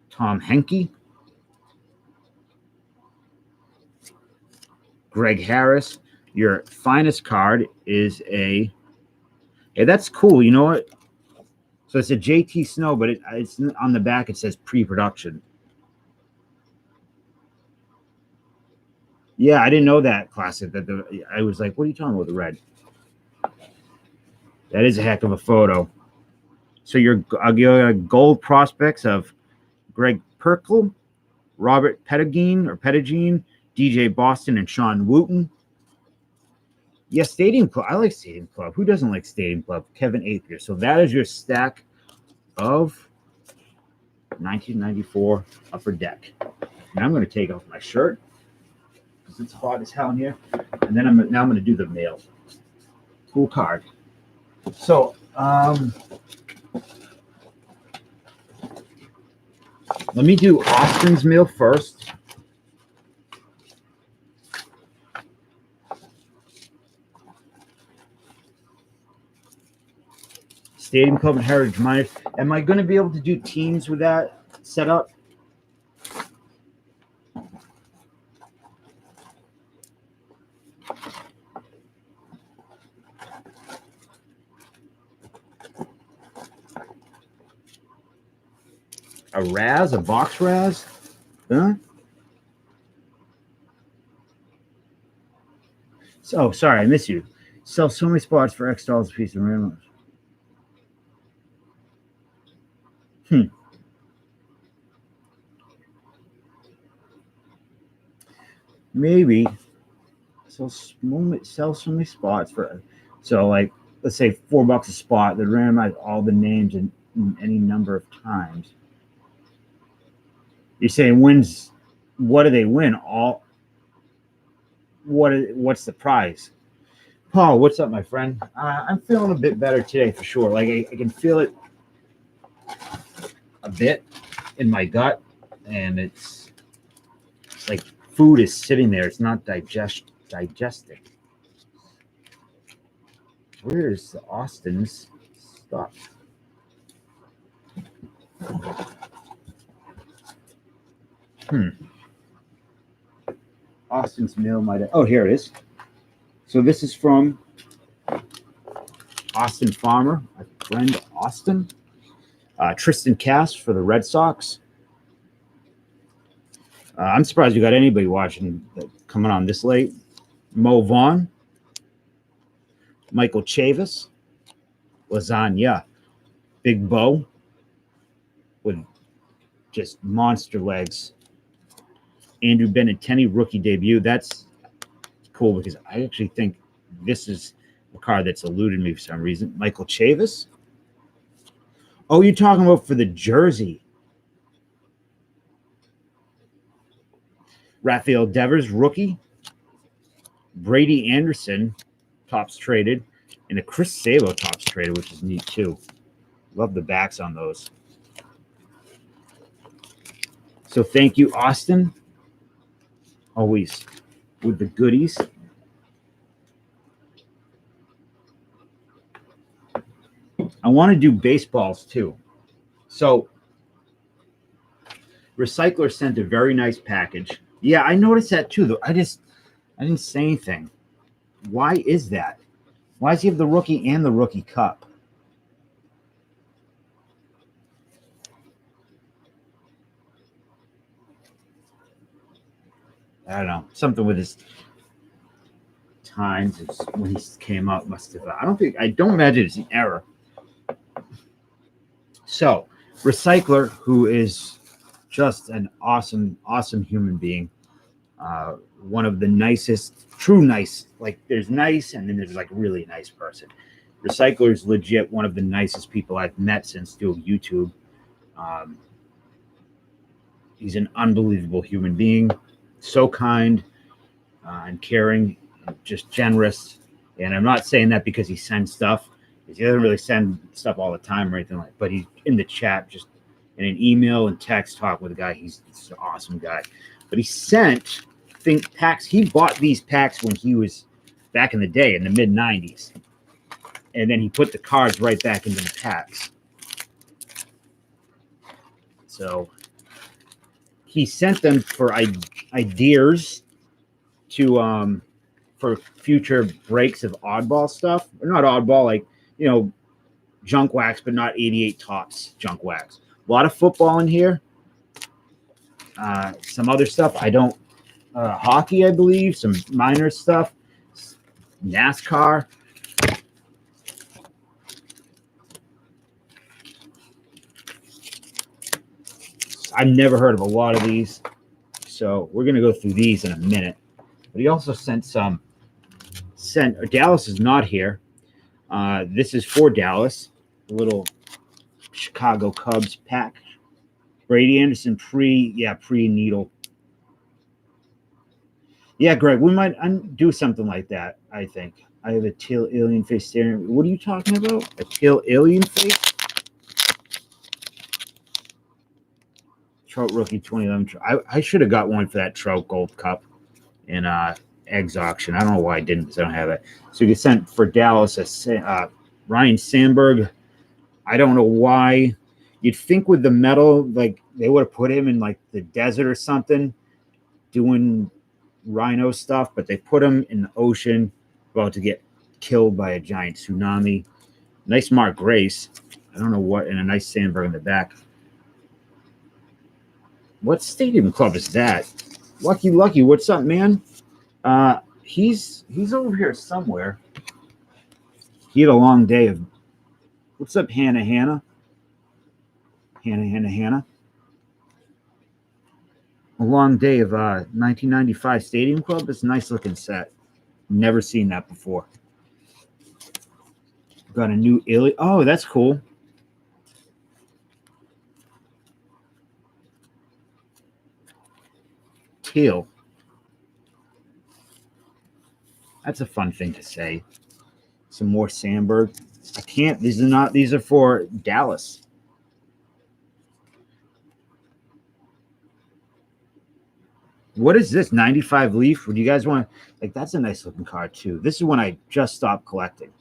Tom Henke. Greg Harris. Your finest card is a... Hey, that's cool. You know what? So it's a JT Snow, but it's on the back. It says pre-production. Yeah, I didn't know that, Classic. I was like, what are you talking about, the red? That is a heck of a photo. So your gold prospects of Greg Perkle, Robert Pettigene, DJ Boston, and Sean Wooten. Yeah, Stadium Club. I like Stadium Club. Who doesn't like Stadium Club? Kevin Apier. So that is your stack of 1994 Upper Deck. Now I'm going to take off my shirt because it's hot as hell in here. And then I'm going to do the mail. Cool card. So, let me do Austin's mail first. Stadium Club and Heritage Miners. Am I going to be able to do teams with that setup? A box Raz? Huh? So, sorry, I miss you. Sell so many spots for X dollars a piece of Ramos. Maybe sell so many spots for, so like, let's say $4 a spot that randomize all the names in any number of times. You're saying wins? What do they win? All? What's the prize? Paul, what's up, my friend? I'm feeling a bit better today for sure. Like I can feel it a bit in my gut, and it's like food is sitting there. It's not digesting. Where is Austin's stuff? Austin's mail might have... Oh, here it is. So this is from Austin Farmer, my friend Austin. Tristan Cass for the Red Sox. I'm surprised you got anybody watching coming on this late. Mo Vaughn. Michael Chavis. Lasagna. Big Bo with just monster legs. Andrew Benintendi, rookie debut. That's cool because I actually think this is a card that's eluded me for some reason. Michael Chavis. Oh, you're talking about for the jersey. Rafael Devers, rookie. Brady Anderson, tops traded. And a Chris Sabo tops traded, which is neat too. Love the backs on those. So thank you, Austin. Always with the goodies. I want to do baseballs too. So Recycler sent a very nice package. Yeah, I noticed that too, though. I didn't say anything. Why is that? Why does he have the rookie and the rookie cup? I don't know. Something with his times when he came out must have. I don't imagine it's an error. So, Recycler, who is just an awesome, awesome human being. One of the nicest, true nice. Like there's nice, and then there's like really nice person. Recycler is legit one of the nicest people I've met since doing YouTube. He's an unbelievable human being, so kind and caring, just generous. And I'm not saying that because he sends stuff. He doesn't really send stuff all the time or anything like that. But he's in the chat, just in an email and text talk with a guy. He's an awesome guy. But he sent packs. He bought these packs when he was back in the day in the mid 90s. And then he put the cards right back into the packs. So he sent them for ideas to for future breaks of oddball stuff. Or not oddball, like, junk wax, but not 88 tops junk wax. A lot of football in here. Some other stuff. Hockey, I believe. Some minor stuff. NASCAR. I've never heard of a lot of these. So we're going to go through these in a minute. But he also sent Dallas is not here. This is for Dallas. A little Chicago Cubs pack. Brady Anderson pre-needle. Yeah, Greg, we might do something like that, I think. I have a teal alien face staring. What are you talking about? A teal alien face? Trout rookie 2011. I should have got one for that Trout Gold Cup in eggs auction. I don't know why I didn't, because I don't have it. So you sent for Dallas Ryan Sandberg. I don't know why. You'd think with the metal, like they would have put him in like the desert or something, doing rhino stuff, but they put him in the ocean, about to get killed by a giant tsunami. Nice Mark Grace. I don't know what, and a nice Sandberg in the back. What stadium club is that? Lucky, what's up, man? He's over here somewhere. He had a long day of. What's up, Hannah? Hannah. A long day of 1995 Stadium Club. It's a nice looking set. Never seen that before. Got a new alien. Oh, that's cool. Teal. That's a fun thing to say. Some more Sandberg. I can't. These are for Dallas. What is this? 95 Leaf? Would you guys want to, like, that's a nice looking card too. This is when I just stopped collecting.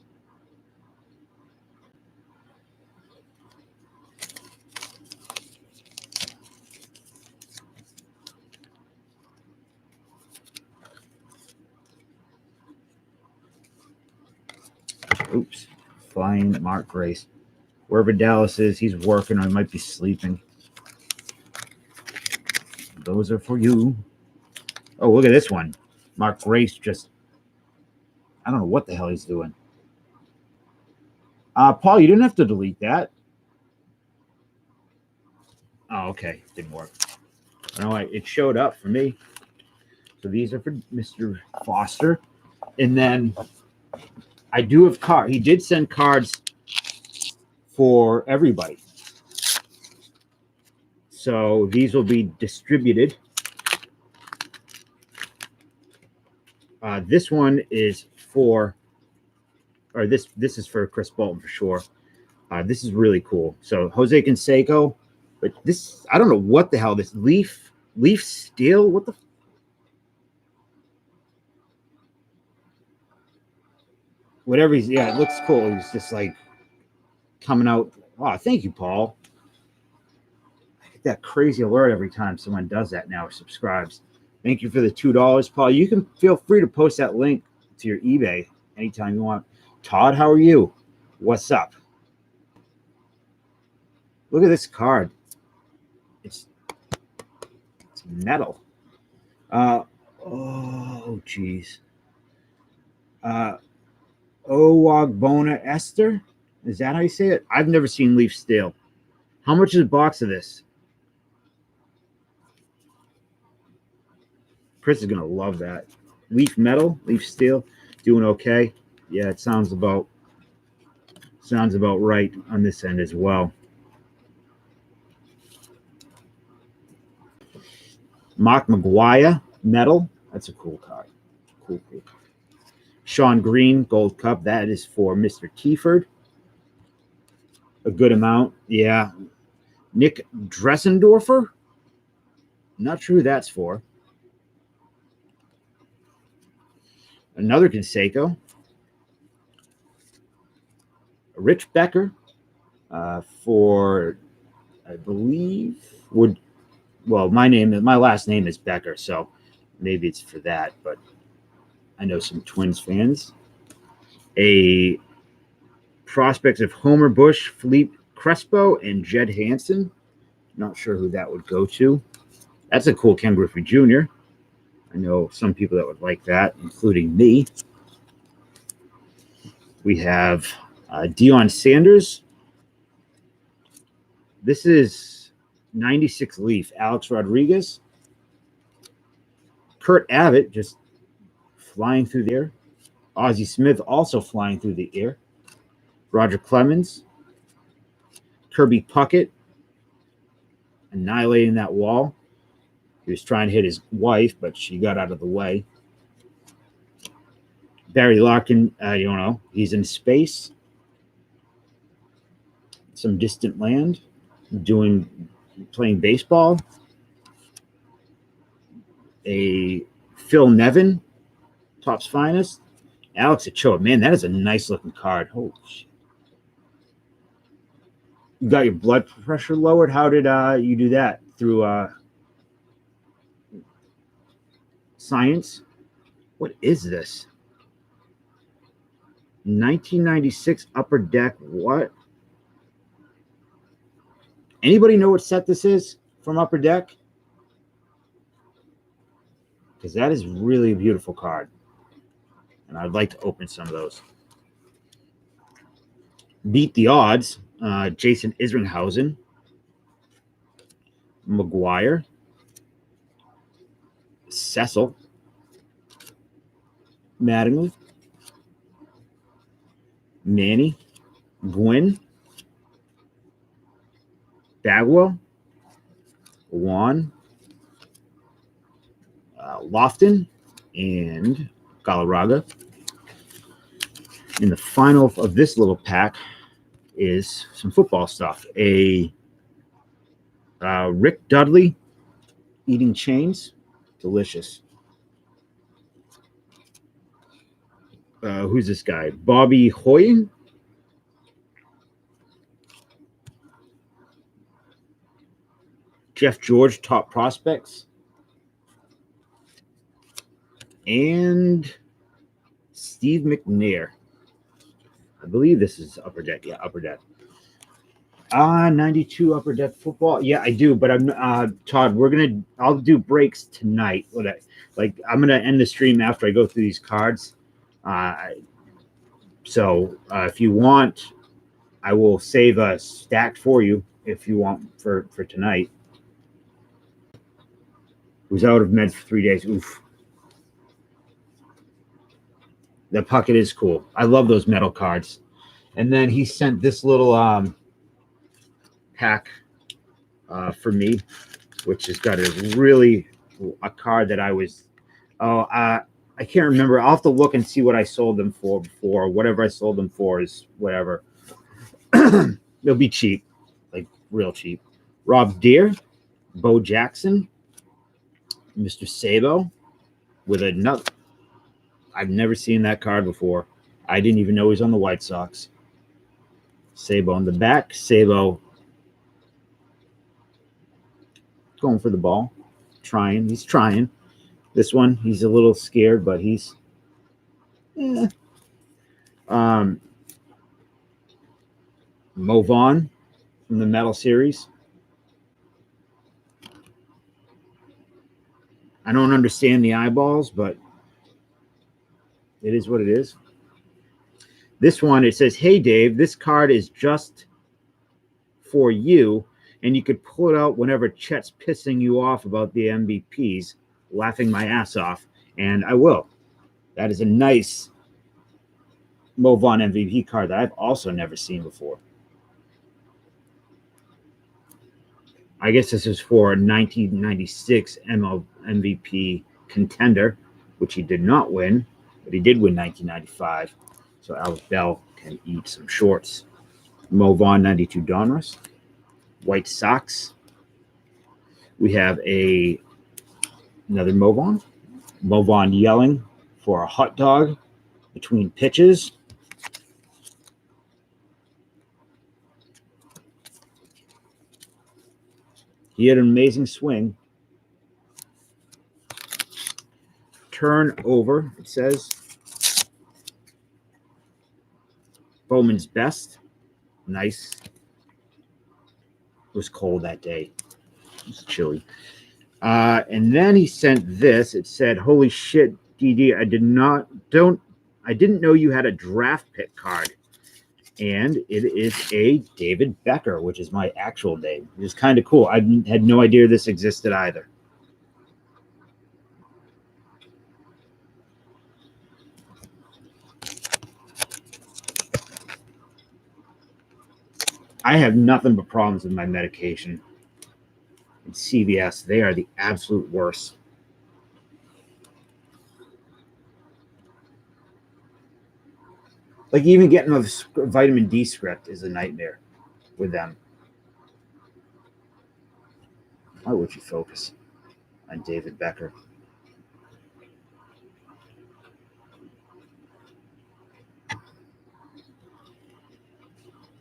Oops. Flying Mark Grace. Wherever Dallas is, he's working or he might be sleeping. Those are for you. Oh, look at this one. Mark Grace I don't know what the hell he's doing. Paul, you didn't have to delete that. Oh, okay. Didn't work. No, it showed up for me. So these are for Mr. Foster. And then I do have card. He did send cards for everybody. So these will be distributed. This one is for, or this is for Chris Bolton for sure. This is really cool. So Jose Canseco, but this, I don't know what the hell this leaf steel. What the? Whatever he's, yeah, it looks cool. He's just like coming out. Wow, thank you, Paul. I get that crazy alert every time someone does that now or subscribes. Thank you for the $2, Paul. You can feel free to post that link to your eBay anytime you want. Todd, how are you? What's up? Look at this card. It's metal. Oh, geez. Owagbona Esther? Is that how you say it? I've never seen leaf steel. How much is a box of this? Chris is going to love that. Leaf metal, leaf steel, doing okay. Yeah, it sounds about right on this end as well. Mark McGuire, metal. That's a cool card. Cool. Sean Green, gold cup. That is for Mr. Keyford. A good amount. Yeah. Nick Dressendorfer. Not sure who that's for. Another Canseco. Rich Becker for, I believe, my last name is Becker, so maybe it's for that, but I know some Twins fans. A prospects of Homer Bush, Philippe Crespo, and Jed Hansen. Not sure who that would go to. That's a cool Ken Griffey Jr. I know some people that would like that, including me. We have Deion Sanders. This is 96 leaf. Alex Rodriguez. Kurt Abbott just flying through the air. Ozzie Smith also flying through the air. Roger Clemens. Kirby Puckett annihilating that wall. He was trying to hit his wife, but she got out of the way. Barry Larkin, you don't know, he's in space. Some distant land, playing baseball. A Phil Nevin, Topps Finest. Alex Ochoa, man, that is a nice looking card. Holy shit. You got your blood pressure lowered? How did you do that? Through science? What is this? 1996 Upper Deck. What? Anybody know what set this is from Upper Deck? Because that is really a beautiful card. And I'd like to open some of those. Beat the Odds. Jason Isringhausen. McGuire. Cecil. Mattingly. Manny. Gwynn. Bagwell. Juan. Lofton. And Galarraga. And the final of this little pack is some football stuff. A Rick Dudley eating chains. Delicious. Who's this guy? Bobby Hoying. Jeff George, Top Prospects. And Steve McNair. I believe this is Upper Deck. Yeah, Upper Deck. 92 Upper Deck football. Yeah, I do, but I'm Todd, I'll do breaks tonight. I'm gonna end the stream after I go through these cards. So if you want, I will save a stack for you if you want for tonight. Was out of meds for 3 days. Oof. The Puckett is cool. I love those metal cards. And then he sent this little pack for me, which has got a card that I was I can't remember. I'll have to look and see what I sold them for before. Whatever I sold them for is whatever. It'll be cheap, like real cheap. Rob Deere, Bo Jackson, Mr. Sabo with a nut. I've never seen that card before. I didn't even know he was on the White Sox. Sabo on the back. Sabo going for the ball. Trying. He's trying. This one, he's a little scared, but he's Mo Vaughn from the Metal Series. I don't understand the eyeballs, but it is what it is. This one, it says, "Hey, Dave, this card is just for you, and you could pull it out whenever Chet's pissing you off about the MVPs, laughing my ass off, and I will." That is a nice Mo Vaughn MVP card that I've also never seen before. I guess this is for a 1996 ML MVP contender, which he did not win, but he did win 1995. So Alex Bell can eat some shorts. Mo Vaughn 92 Donruss. White Sox. We have another Mo Vaughn. Mo Vaughn yelling for a hot dog between pitches. He had an amazing swing. Turnover, it says. Bowman's best. Nice. It was cold that day. It was chilly. And then he sent this. It said, "Holy shit, DD, I didn't know you had a draft pick card." And it is a David Becker, which is my actual name. It is kind of cool. I had no idea this existed either. I have nothing but problems with my medication. And CVS, they are the absolute worst. Like even getting a vitamin D script is a nightmare with them. Why would you focus on David Becker?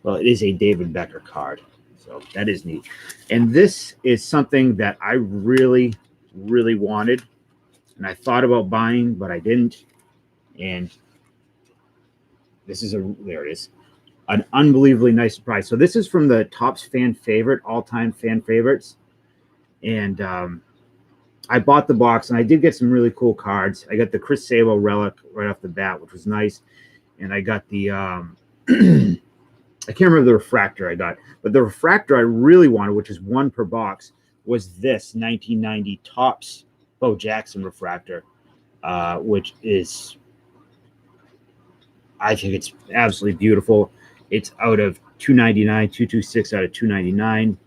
Well, it is a David Becker card, so that is neat. And this is something that I really, really wanted, and I thought about buying, but I didn't. And this is there it is, an unbelievably nice surprise. So this is from the Topps fan favorite, all-time fan favorites, and I bought the box, and I did get some really cool cards. I got the Chris Sabo relic right off the bat, which was nice, and I got the I can't remember the refractor I got, but the refractor I really wanted, which is one per box, was this 1990 Topps Bo Jackson refractor, which is, I think it's absolutely beautiful. It's out of 299, 226 out of 299.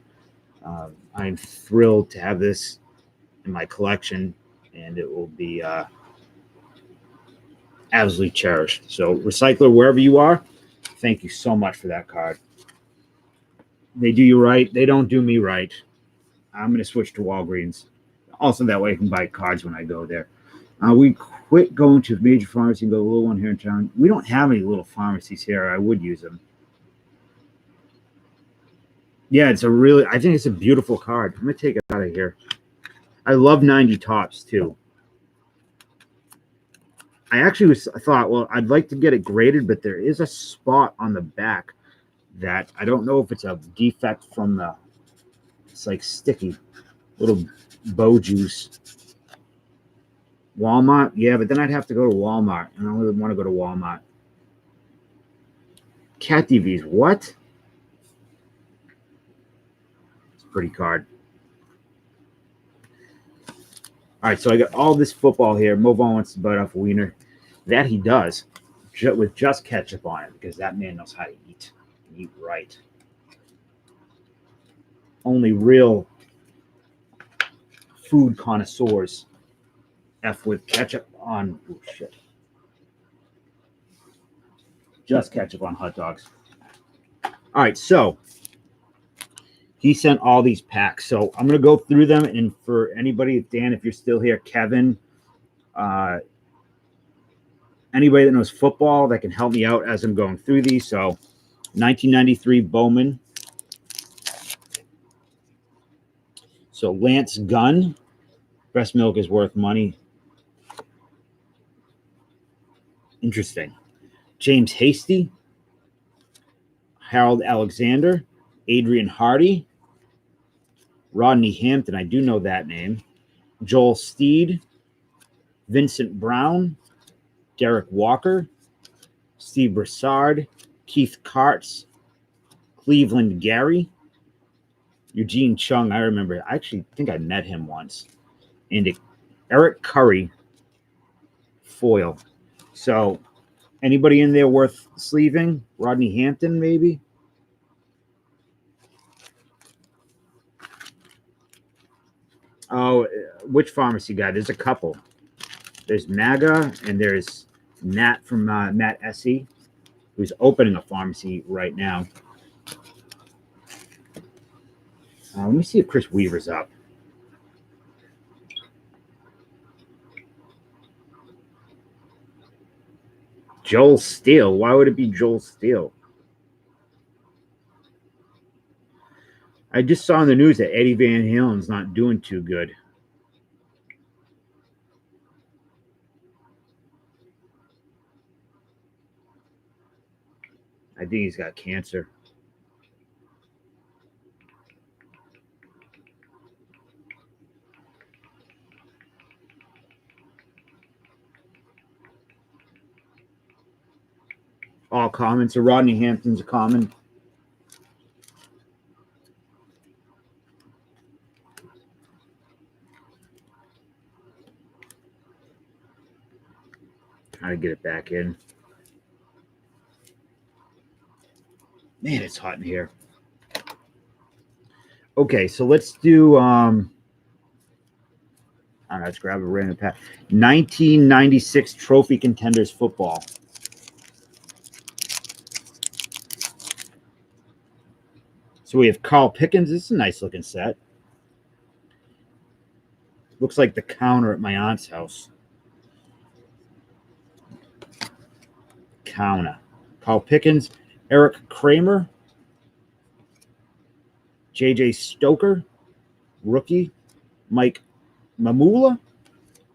I'm thrilled to have this in my collection, and it will be absolutely cherished. So, recycler, wherever you are, thank you so much for that card. They do you right. They don't do me right. I'm going to switch to Walgreens. Also, that way I can buy cards when I go there. We quit going to major pharmacy and go to a little one here in town. We don't have any little pharmacies here. I would use them. Yeah, I think it's a beautiful card. I'm going to take it out of here. I love 90 Topps, too. I actually thought, well, I'd like to get it graded, but there is a spot on the back that I don't know if it's a defect from it's like sticky, little bow juice. Walmart, yeah, but then I'd have to go to Walmart, and I don't really want to go to Walmart. Cat TVs, what? It's a pretty card. All right, so I got all this football here. Mo Vaughn wants to bite off a wiener. That he does. with just ketchup on it because that man knows how to eat. Eat right. Only real food connoisseurs F with ketchup on. Oh, shit. Just ketchup on hot dogs. All right, so he sent all these packs. So I'm going to go through them. And for anybody, Dan, if you're still here, Kevin, anybody that knows football that can help me out as I'm going through these. So 1993 Bowman. So Lance Gunn. Breast milk is worth money. Interesting. James Hasty. Harold Alexander. Adrian Hardy. Rodney Hampton. I do know that name. Joel Steed. Vincent Brown. Derek Walker. Steve Broussard. Keith Karts. Cleveland Gary. Eugene Chung. I remember. I actually think I met him once. And Eric Curry. Foil. So anybody in there worth sleeving? Rodney Hampton, maybe? Oh, which pharmacy guy? There's a couple. There's MAGA and there's Nat from Matt Essie, who's opening a pharmacy right now. Let me see if Chris Weaver's up. Joel Steele. Why would it be Joel Steele? I just saw in the news that Eddie Van Halen's not doing too good. I think he's got cancer. All common. So Rodney Hampton's a common. Trying to get it back in. Man, it's hot in here. Okay, so let's do let's grab a random pack. 1996 Trophy Contenders football. So we have Carl Pickens. This is a nice looking set. Looks like the counter at my aunt's house. Counter. Carl Pickens, Eric Kramer, J.J. Stoker, rookie, Mike Mamula,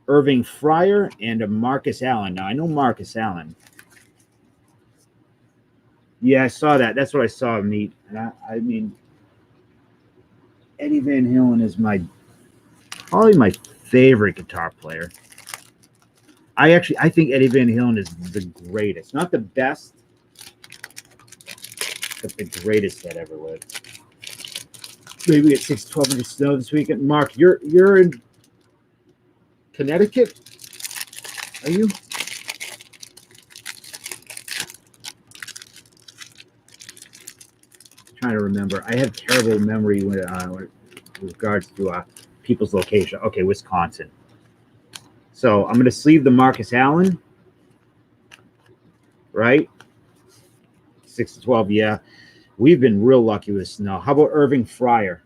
Irving Fryer, and a Marcus Allen. Now, I know Marcus Allen. Yeah, I saw that. That's what I saw him meet. And I mean, Eddie Van Halen is probably my favorite guitar player. I think Eddie Van Halen is the greatest. Not the best, but the greatest that ever lived. Maybe we get 6 to 12 inches of snow this weekend. Mark, you're in Connecticut? Are you? Trying to remember. I have terrible memory with regards to people's location. Okay, Wisconsin. So I'm going to sleeve the Marcus Allen. Right? 6 to 12, yeah. We've been real lucky with snow. How about Irving Fryer?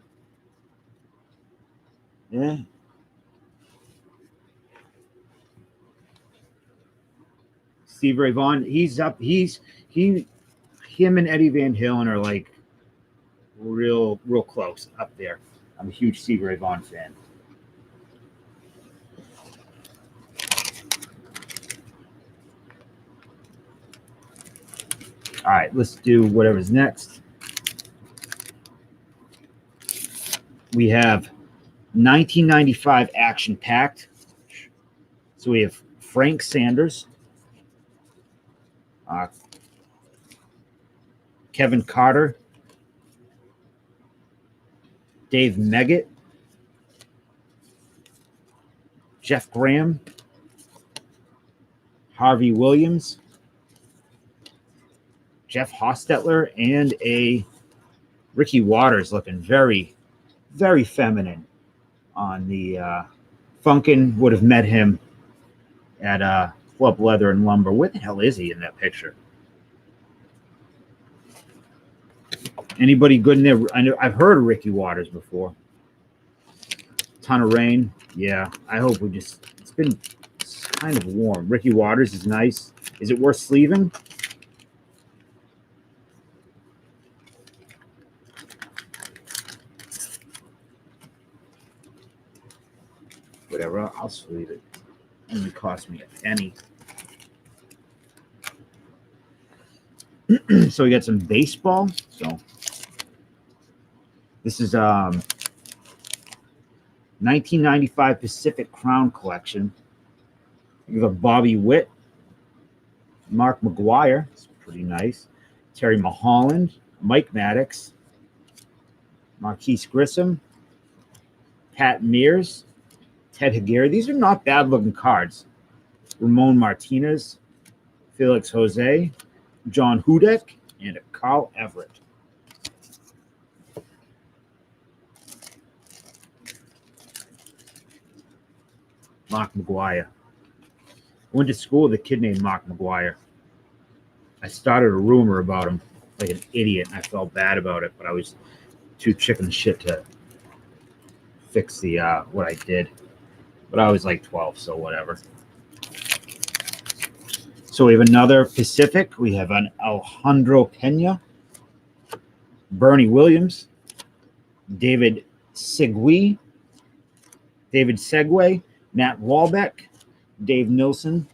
Yeah. Steve Ray Vaughan, he's up. Him and Eddie Van Halen are like real close up there. I'm a huge Steve Ray Vaughan fan. All right, let's do whatever's next. We have 1995 Action Packed. So we have Frank Sanders, Kevin Carter, Dave Meggett, Jeff Graham, Harvey Williams, Jeff Hostetler and a Ricky Waters, looking very, very feminine on the Funkin would have met him at Club Leather and Lumber. Where the hell is he in that picture? Anybody good in there? I know I've heard of Ricky Waters before. Ton of rain. Yeah, I hope it's been kind of warm. Ricky Waters is nice. Is it worth sleeving? Whatever, I'll sleeve it. Only cost me a penny. So we got some baseball. So this is 1995 Pacific Crown Collection. We have a Bobby Witt, Mark McGuire. It's pretty nice. Terry Mulholland, Mike Maddox, Marquise Grissom, Pat Mears, Ted Higuera. These are not bad looking cards. Ramon Martinez, Felix Jose, John Hudek, and a Carl Everett. Mark McGuire. I went to school with a kid named Mark McGuire. I started a rumor about him like an idiot, and I felt bad about it, but I was too chicken shit to fix the what I did. But I was like 12, so whatever. So we have another Pacific. We have an Alejandro Pena, Bernie Williams, David Segui, Matt Walbeck, Dave Nilsson,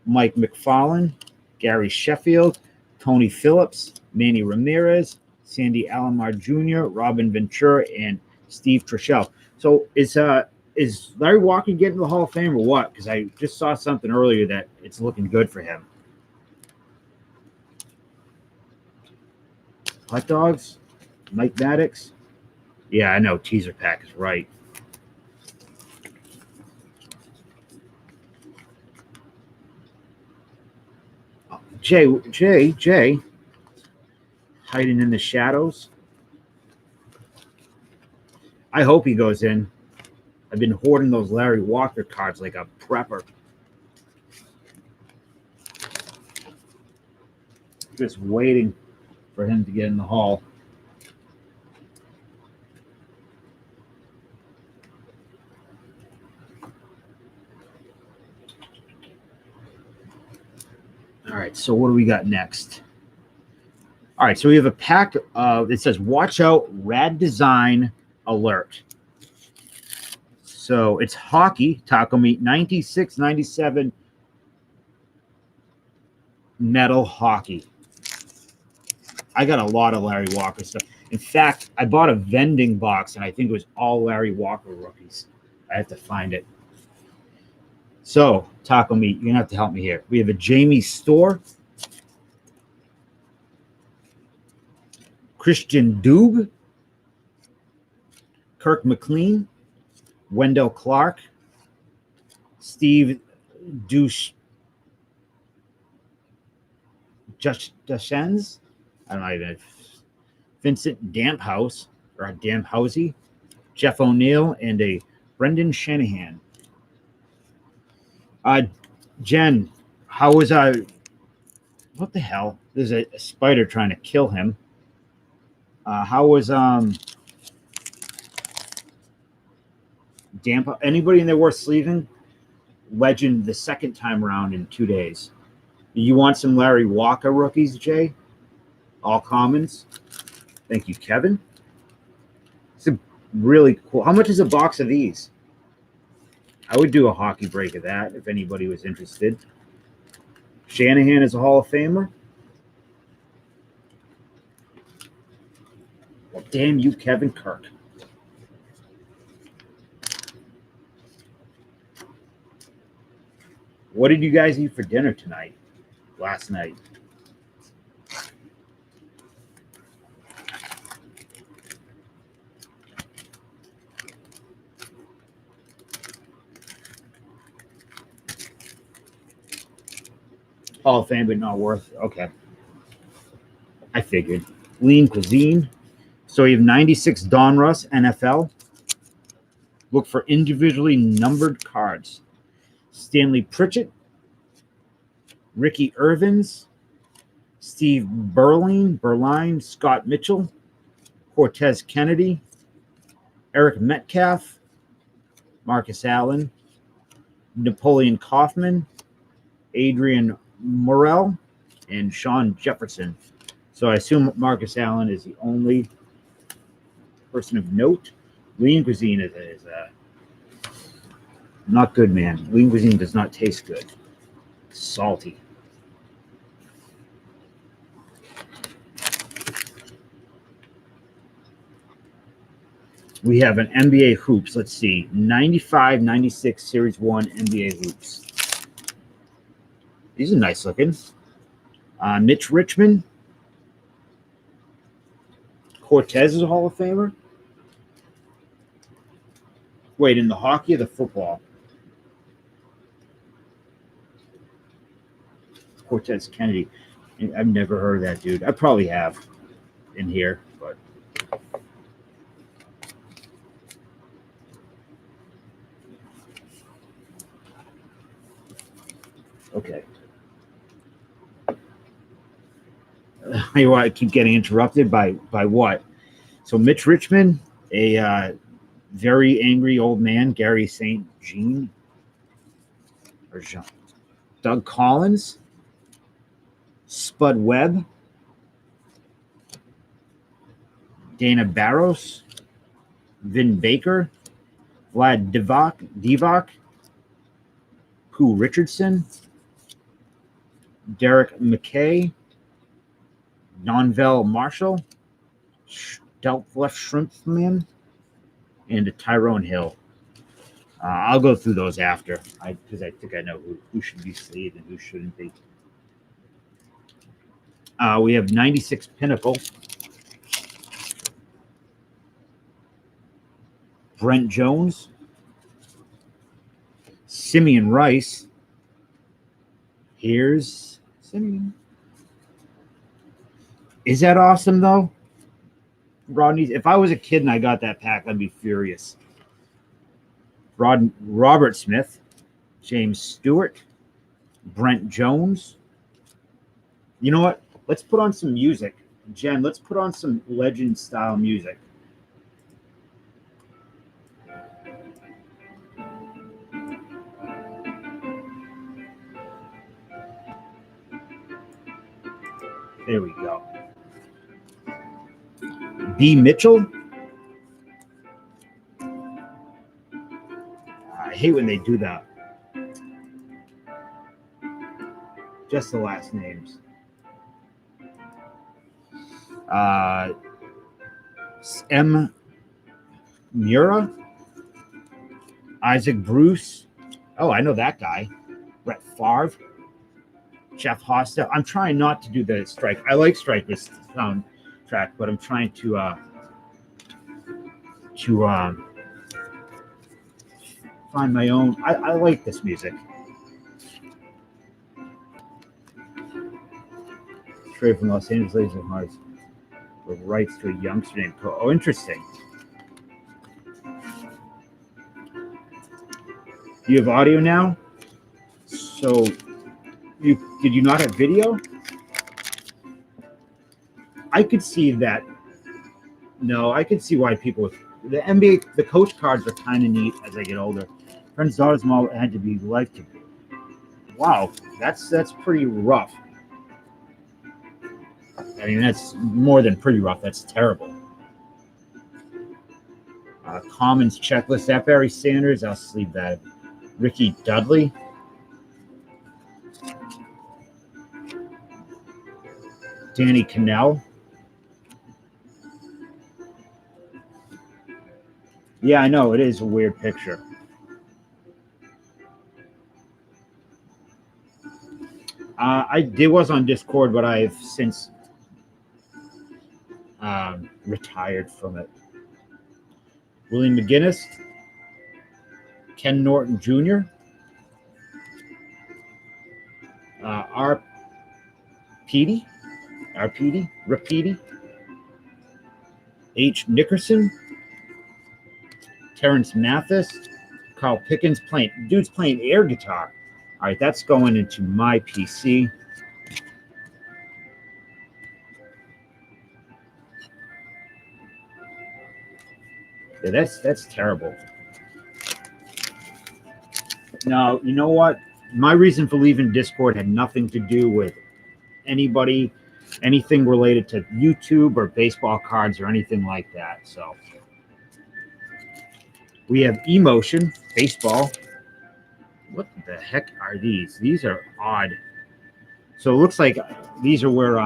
Mike McFarland, Gary Sheffield, Tony Phillips, Manny Ramirez, Sandy Alomar Jr., Robin Ventura, and Steve Trishelle. So is Larry Walker getting to the Hall of Fame or what? Because I just saw something earlier that it's looking good for him. Hot dogs, Mike Maddox. Yeah, I know. Teaser pack is right. Jay, hiding in the shadows. I hope he goes in. I've been hoarding those Larry Walker cards like a prepper. Just waiting for him to get in the hall. All right, so what do we got next? All right, so we have a pack of, it says, watch out, rad design alert. So it's hockey, taco meat, 96, 97 metal hockey. I got a lot of Larry Walker stuff. In fact, I bought a vending box, and I think it was all Larry Walker rookies. I have to find it. So, taco meat, you're going to have to help me here. We have a Jamie Storr, Christian Dube, Kirk McLean, Wendell Clark, Steve Duchesnes, I don't know even, Vincent Damphousey, Jeff O'Neill, and a Brendan Shanahan. Jen, how was what the hell? There's a spider trying to kill him. How was anybody in there worth sleeving? Legend the second time around in 2 days. You want some Larry Walker rookies, Jay? All commons. Thank you, Kevin. It's a really cool. How much is a box of these? I would do a hockey break of that if anybody was interested. Shanahan is a Hall of Famer. Well, damn you, Kevin Kirk. What did you guys eat for dinner tonight? Last night? Hall of Fame, but not worth. Okay. figured. Lean Cuisine. So you have 96 Donruss NFL. Look for individually numbered cards. Stanley Pritchett, Ricky Irvins, Steve Berline, Scott Mitchell, Cortez Kennedy, Eric Metcalf, Marcus Allen, Napoleon Kaufman, Adrian Morrell, and Sean Jefferson. So I assume Marcus Allen is the only person of note. Lean Cuisine is not good, man. Lean Cuisine does not taste good. It's salty. We have an NBA Hoops. Let's see. 95, 96 Series 1 NBA Hoops. These are nice looking. Mitch Richmond. Cortez is a Hall of Famer. Wait, in the hockey or the football? Cortez Kennedy. I've never heard of that dude. I probably have in here, but okay. I keep getting interrupted by what? So Mitch Richmond, a very angry old man, Gary St. Jean, or Jean. Doug Collins, Spud Webb, Dana Barros, Vin Baker, Vlad Divac, Pooh Richardson, Derek McKay, Nonvel Marshall, Stelflef Shrimpman, and Tyrone Hill. I'll go through those after, because I think I know who should be saved and who shouldn't be. We have 96 Pinnacle. Brent Jones. Simeon Rice. Here's Simeon. Is that awesome, though? Rodney, if I was a kid and I got that pack, I'd be furious. Robert Smith, James Stewart, Brent Jones. You know what? Let's put on some music. Jen, let's put on some legend-style music. There we go. B. Mitchell. I hate when they do that. Just the last names. M. Mura. Isaac Bruce. Oh, I know that guy. Brett Favre. Jeff Hostel. I'm trying not to do the strike. I like Striker's soundtrack, but I'm trying to find my own. I like this music. Straight from Los Angeles, Lakers and Hearts, with rights to a youngster named Cole. Oh, interesting. You have audio now, so did you not have video? I could see that. No, I could see why people the NBA the coach cards are kind of neat as I get older. Friends' daughters mom had to be life to. Wow, that's pretty rough. I mean, that's more than pretty rough. That's terrible. Commons checklist. That Barry Sanders. I'll sleeve that. Ricky Dudley. Danny Cannell. Yeah, I know. It is a weird picture. It was on Discord, but I've since retired from it. William McGinnis. Ken Norton Jr. R. Petey. Rapidi, H. Nickerson, Terrence Mathis, Carl Pickens dude's playing air guitar. All right, that's going into my PC. Yeah, that's terrible. Now, you know what? My reason for leaving Discord had nothing to do with anybody, anything related to YouTube or baseball cards or anything like that. So we have Emotion, baseball. What the heck are these? These are odd. So it looks like these are where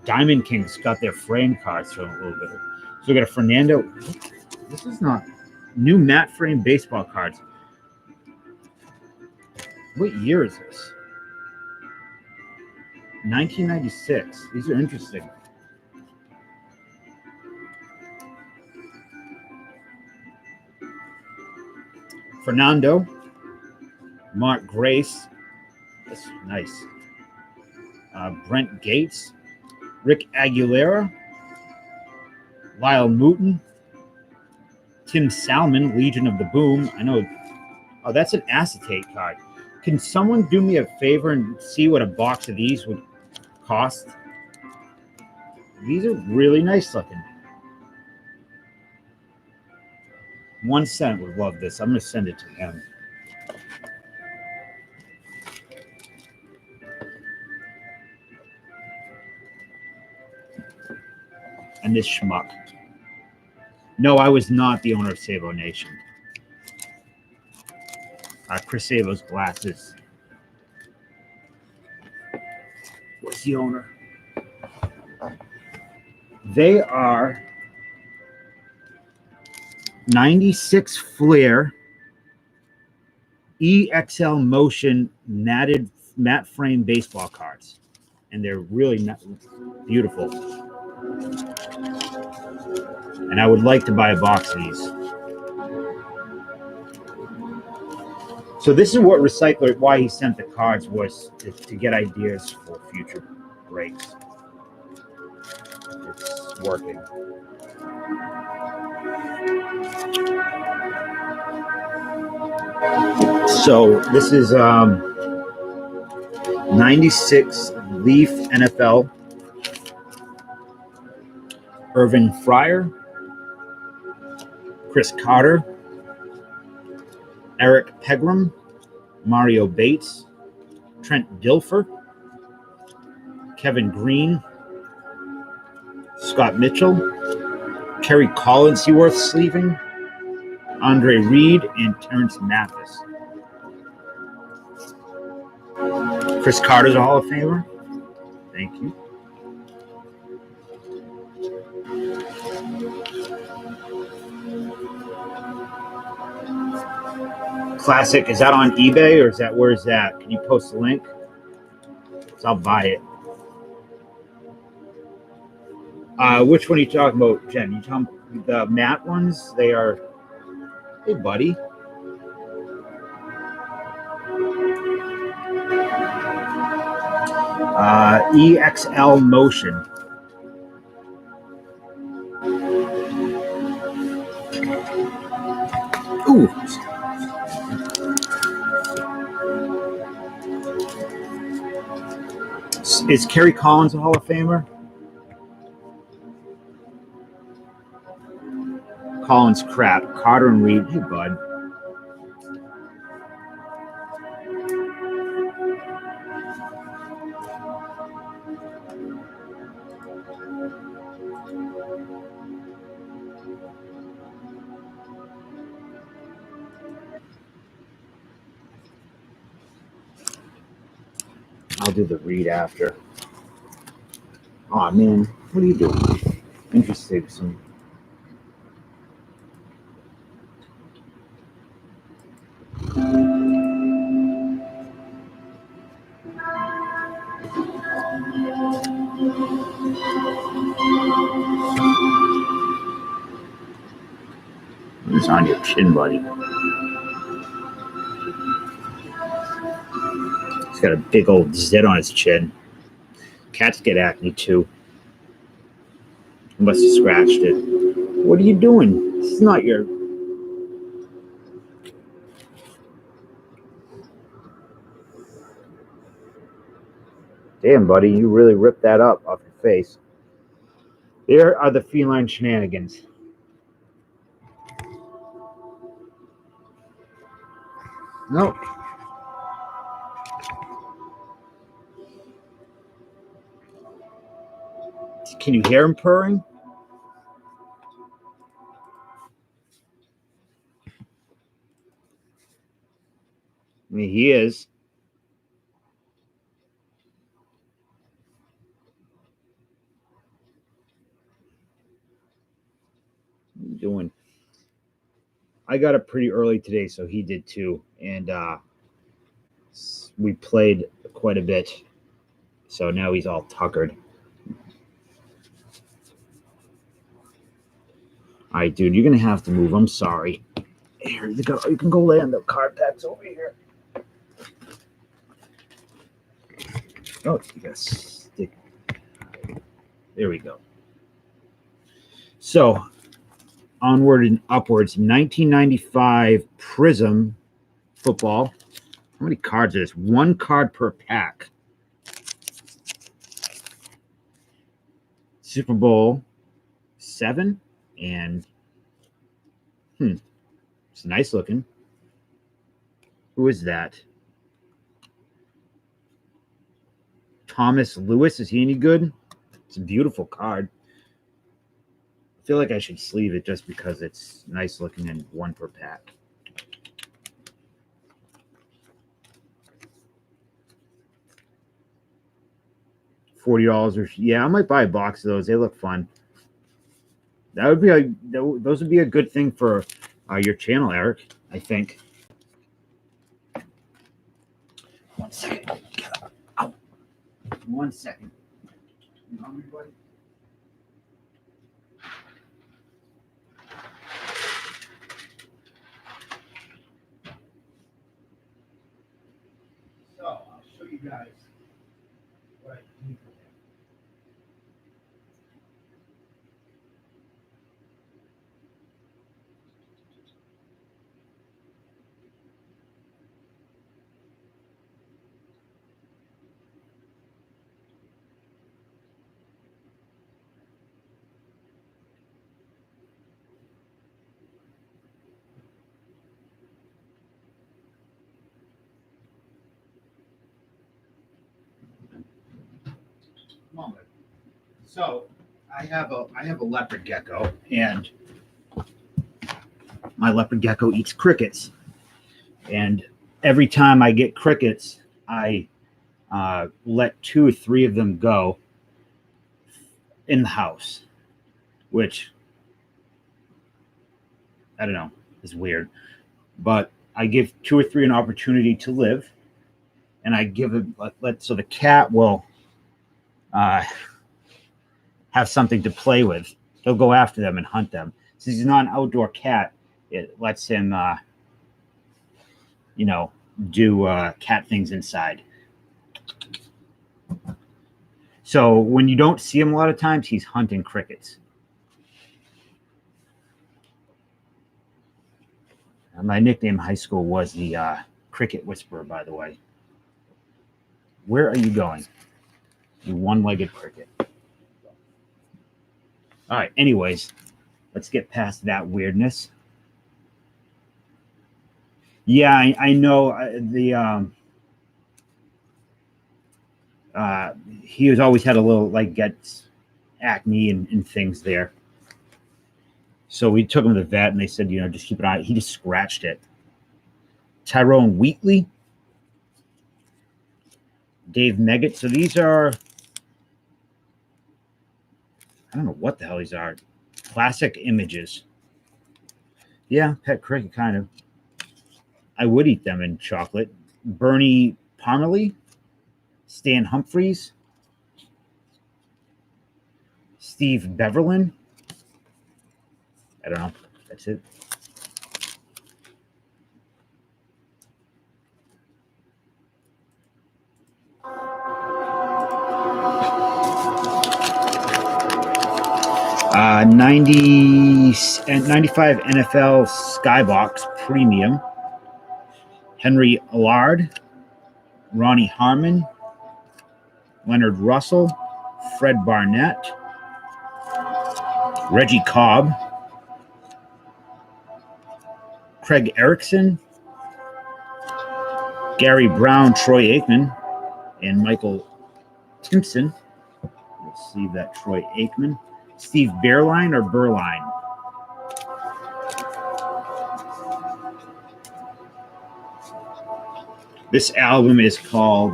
Diamond Kings got their frame cards from a little bit. So we got a Fernando. This is not new matte frame baseball cards. What year is this? 1996. These are interesting. Fernando, Mark Grace. That's nice. Brent Gates, Rick Aguilera, Lyle Mooten, Tim Salmon, Legion of the Boom. I know. Oh, that's an acetate card. Can someone do me a favor and see what a box of these would cost? These are really nice looking. 1 cent would love this. I'm going to send it to him. And this schmuck. No, I was not the owner of Savo Nation. Chris Savo's glasses. What's the owner? They are 96 Flair EXL Motion matte frame baseball cards. And they're really beautiful. And I would like to buy a box of these. So this is what Recycler, why he sent the cards, was to get ideas for future breaks. It's working. So this is 96 Leaf NFL. Irvin Fryer, Chris Carter, Eric Pegram, Mario Bates, Trent Dilfer, Kevin Green, Scott Mitchell, Kerry Collinsworth sleeving, Andre Reed, and Terrence Mathis. Chris Carter's a Hall of Famer. Thank you. Classic, is that on eBay or where is that? Can you post the link? So I'll buy it. Which one are you talking about, Jen? You talking the matte ones? They are. Hey, buddy. EXL Motion. Ooh. Is Kerry Collins a Hall of Famer? Collins crap. Carter and Reed. Hey, bud. I'll do the read after. Oh man, what are you doing? Interesting. What's on your chin, buddy? got a big old zit on his chin. Cats get acne too. He must have scratched it. What are you doing? This is not your... Damn, buddy, you really ripped that up off your face. There are the feline shenanigans. Nope. Can you hear him purring? I mean, he is. What are you doing? I got up pretty early today, so he did too. And we played quite a bit. So now he's all tuckered. All right, dude, you're going to have to move. I'm sorry. Here, you can go lay on the card packs over here. Oh, you got to stick. There we go. So, onward and upwards. 1995 Prism football. How many cards are this? 1 card per pack. Super Bowl 7. And, it's nice looking. Who is that? Thomas Lewis. Is he any good? It's a beautiful card. I feel like I should sleeve it just because it's nice looking and 1 per pack. $40 or yeah, I might buy a box of those. They look fun. That would be those would be a good thing for your channel, Eric. I think. 1 second. Ow. 1 second. You hungry, buddy? So I'll show you guys what I do for them. Moment. So I have a leopard gecko, and my leopard gecko eats crickets. And every time I get crickets, I let 2 or 3 of them go in the house, which I don't know is weird. But I give 2 or 3 an opportunity to live, and I give it so the cat will have something to play with. He'll go after them and hunt them. Since he's not an outdoor cat, it lets him, do cat things inside. So when you don't see him a lot of times, he's hunting crickets. My nickname in high school was the Cricket Whisperer, by the way. Where are you going? You one-legged cricket. All right, anyways, let's get past that weirdness. Yeah, I know he has always had a little, gets acne and things there. So we took him to the vet, and they said, just keep an eye. He just scratched it. Tyrone Wheatley. Dave Meggett. So these are, I don't know what the hell these are. Classic images. Yeah, pet cricket, kind of. I would eat them in chocolate. Bernie Parmalee. Stan Humphries. Steve Beverlin. I don't know. That's it. 90 and 95 NFL Skybox Premium. Henry Allard, Ronnie Harmon, Leonard Russell, Fred Barnett, Reggie Cobb, Craig Erickson, Gary Brown, Troy Aikman, and Michael Timpson. We'll see that Troy Aikman. Steve Bearline or Burline? This album is called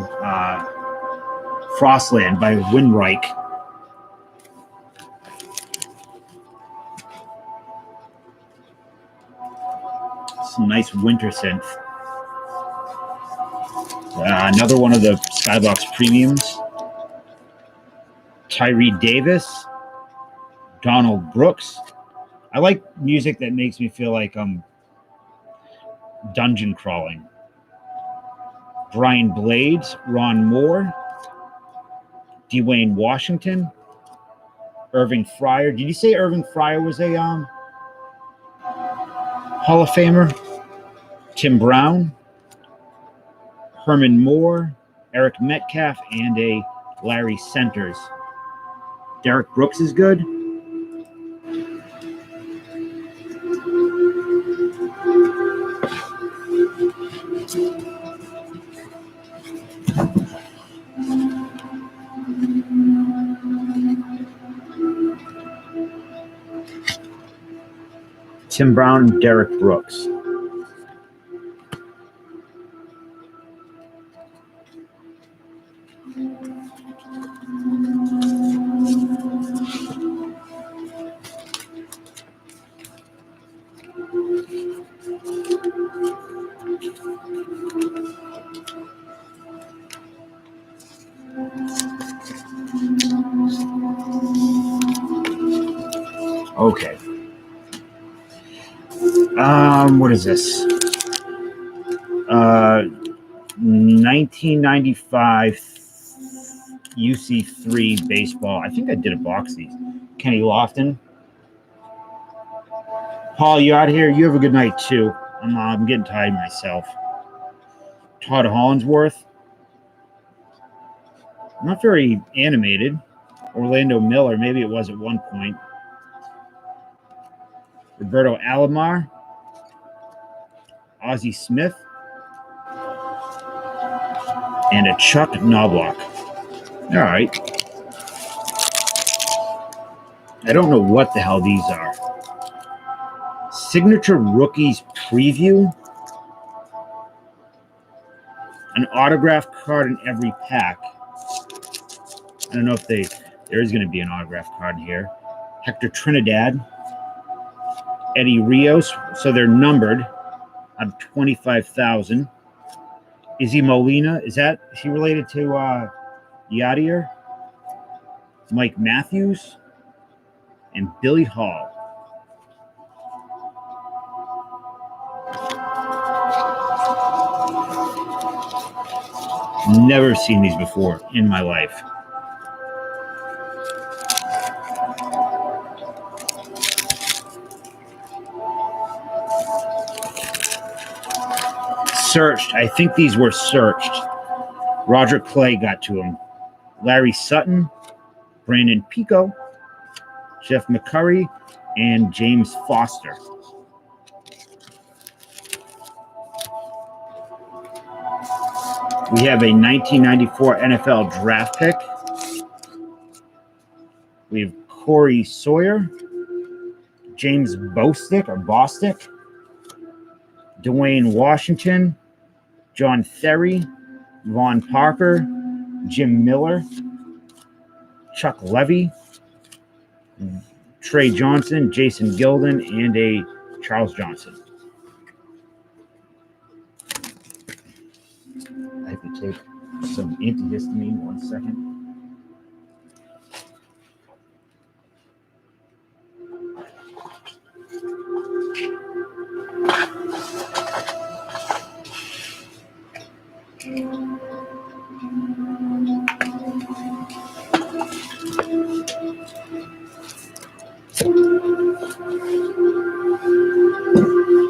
Frostland by Winreich. Some nice winter synth. Another one of the Skybox Premiums. Tyree Davis, Donald Brooks. I like music that makes me feel like I'm dungeon crawling. Brian Blades, Ron Moore, Dwayne Washington, Irving Fryer. Did you say Irving Fryer was a Hall of Famer? Tim Brown, Herman Moore, Eric Metcalf, and a Larry Centers. Derek Brooks is good. Tim Brown and Derek Brooks. Okay. What is this? 1995 UC3 baseball. I think I did a box of these. Kenny Lofton. Paul, you out here? You have a good night too. I'm getting tired myself. Todd Hollinsworth. Not very animated. Orlando Miller, maybe it was at one point. Roberto Alomar, Ozzie Smith, and a Chuck Knobloch. All right. I don't know what the hell these are. Signature Rookies Preview. An autograph card in every pack. I don't know if there is going to be an autograph card here. Hector Trinidad. Eddie Rios. So they're numbered on 25,000. Izzy Molina. Is he related to Yadier? Mike Matthews. And Billy Hall. Never seen these before in my life. Searched. I think these were searched. Roger Clay got to them. Larry Sutton, Brandon Pico, Jeff McCurry, and James Foster. We have a 1994 NFL draft pick. We have Corey Sawyer, James Bostic, Dwayne Washington, John Therry, Vaughn Parker, Jim Miller, Chuck Levy, Trey Johnson, Jason Gilden, and a Charles Johnson. I have to take some antihistamine. 1 second.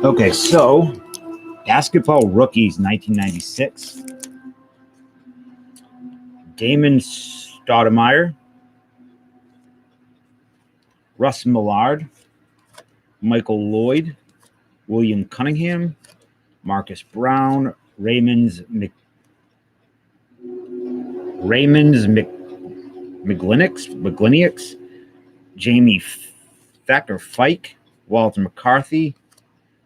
Okay, so basketball rookies 1996. Damon Stoudemire, Russ Millard, Michael Lloyd, William Cunningham, Marcus Brown, Raymonds McGlinix, Jamie Fike, Walter McCarthy,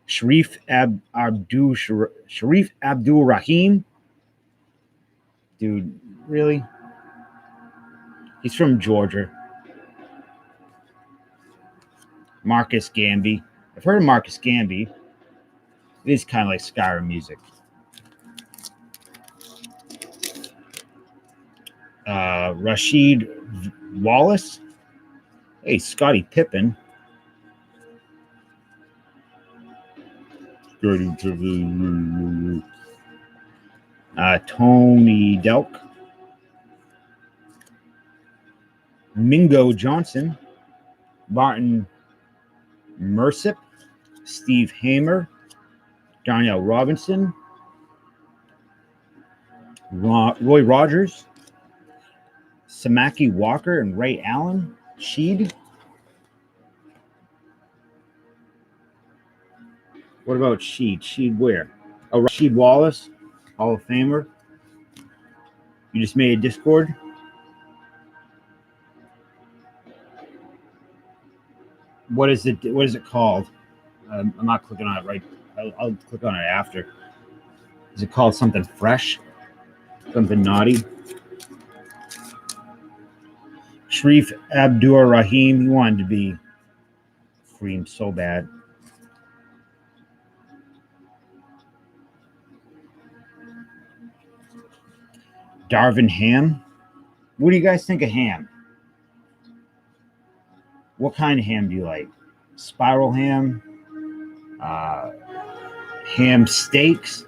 Sharif Abdul Rahim. Dude, really? He's from Georgia. Marcus Gamby. I've heard of Marcus Gamby. It is kind of like Skyrim music. Rashid Wallace. Hey, Scottie Pippen. Tony Delk. Mingo Johnson. Martin Mersip. Steve Hamer. Darnell Robinson. Roy Rogers. Samaki Walker and Ray Allen. Sheed. What about Sheed? Sheed where? Oh, Sheed Wallace, Hall of Famer. You just made a Discord? What is it called? I'm not clicking on it right. I'll click on it after. Is it called something fresh? Something naughty? Sharif Abdur Rahim, he wanted to be Cream so bad. Darvin Ham. What do you guys think of ham? What kind of ham do you like? Spiral ham? Ham steaks?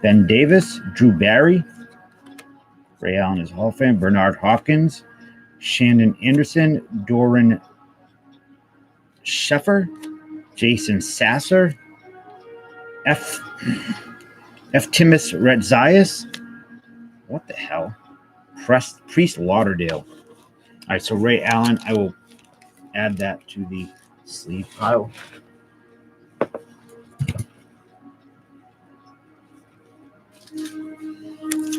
Ben Davis, Drew Barry, Ray Allen is Hall of Fame, Bernard Hopkins, Shannon Anderson, Doran Sheffer, Jason Sasser, F. Timus Retzias. What the hell? Priest Lauderdale. All right, so Ray Allen, I will add that to the sleeve pile.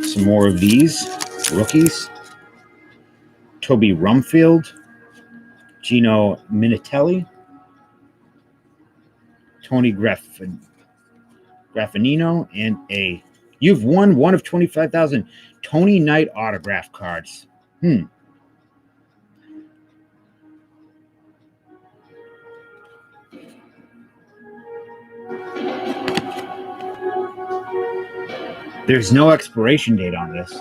Some more of these rookies. Toby Rumfield, Gino Minatelli, Tony Graffinino, and you've won one of 25,000 Tony Knight autograph cards. There's no expiration date on this.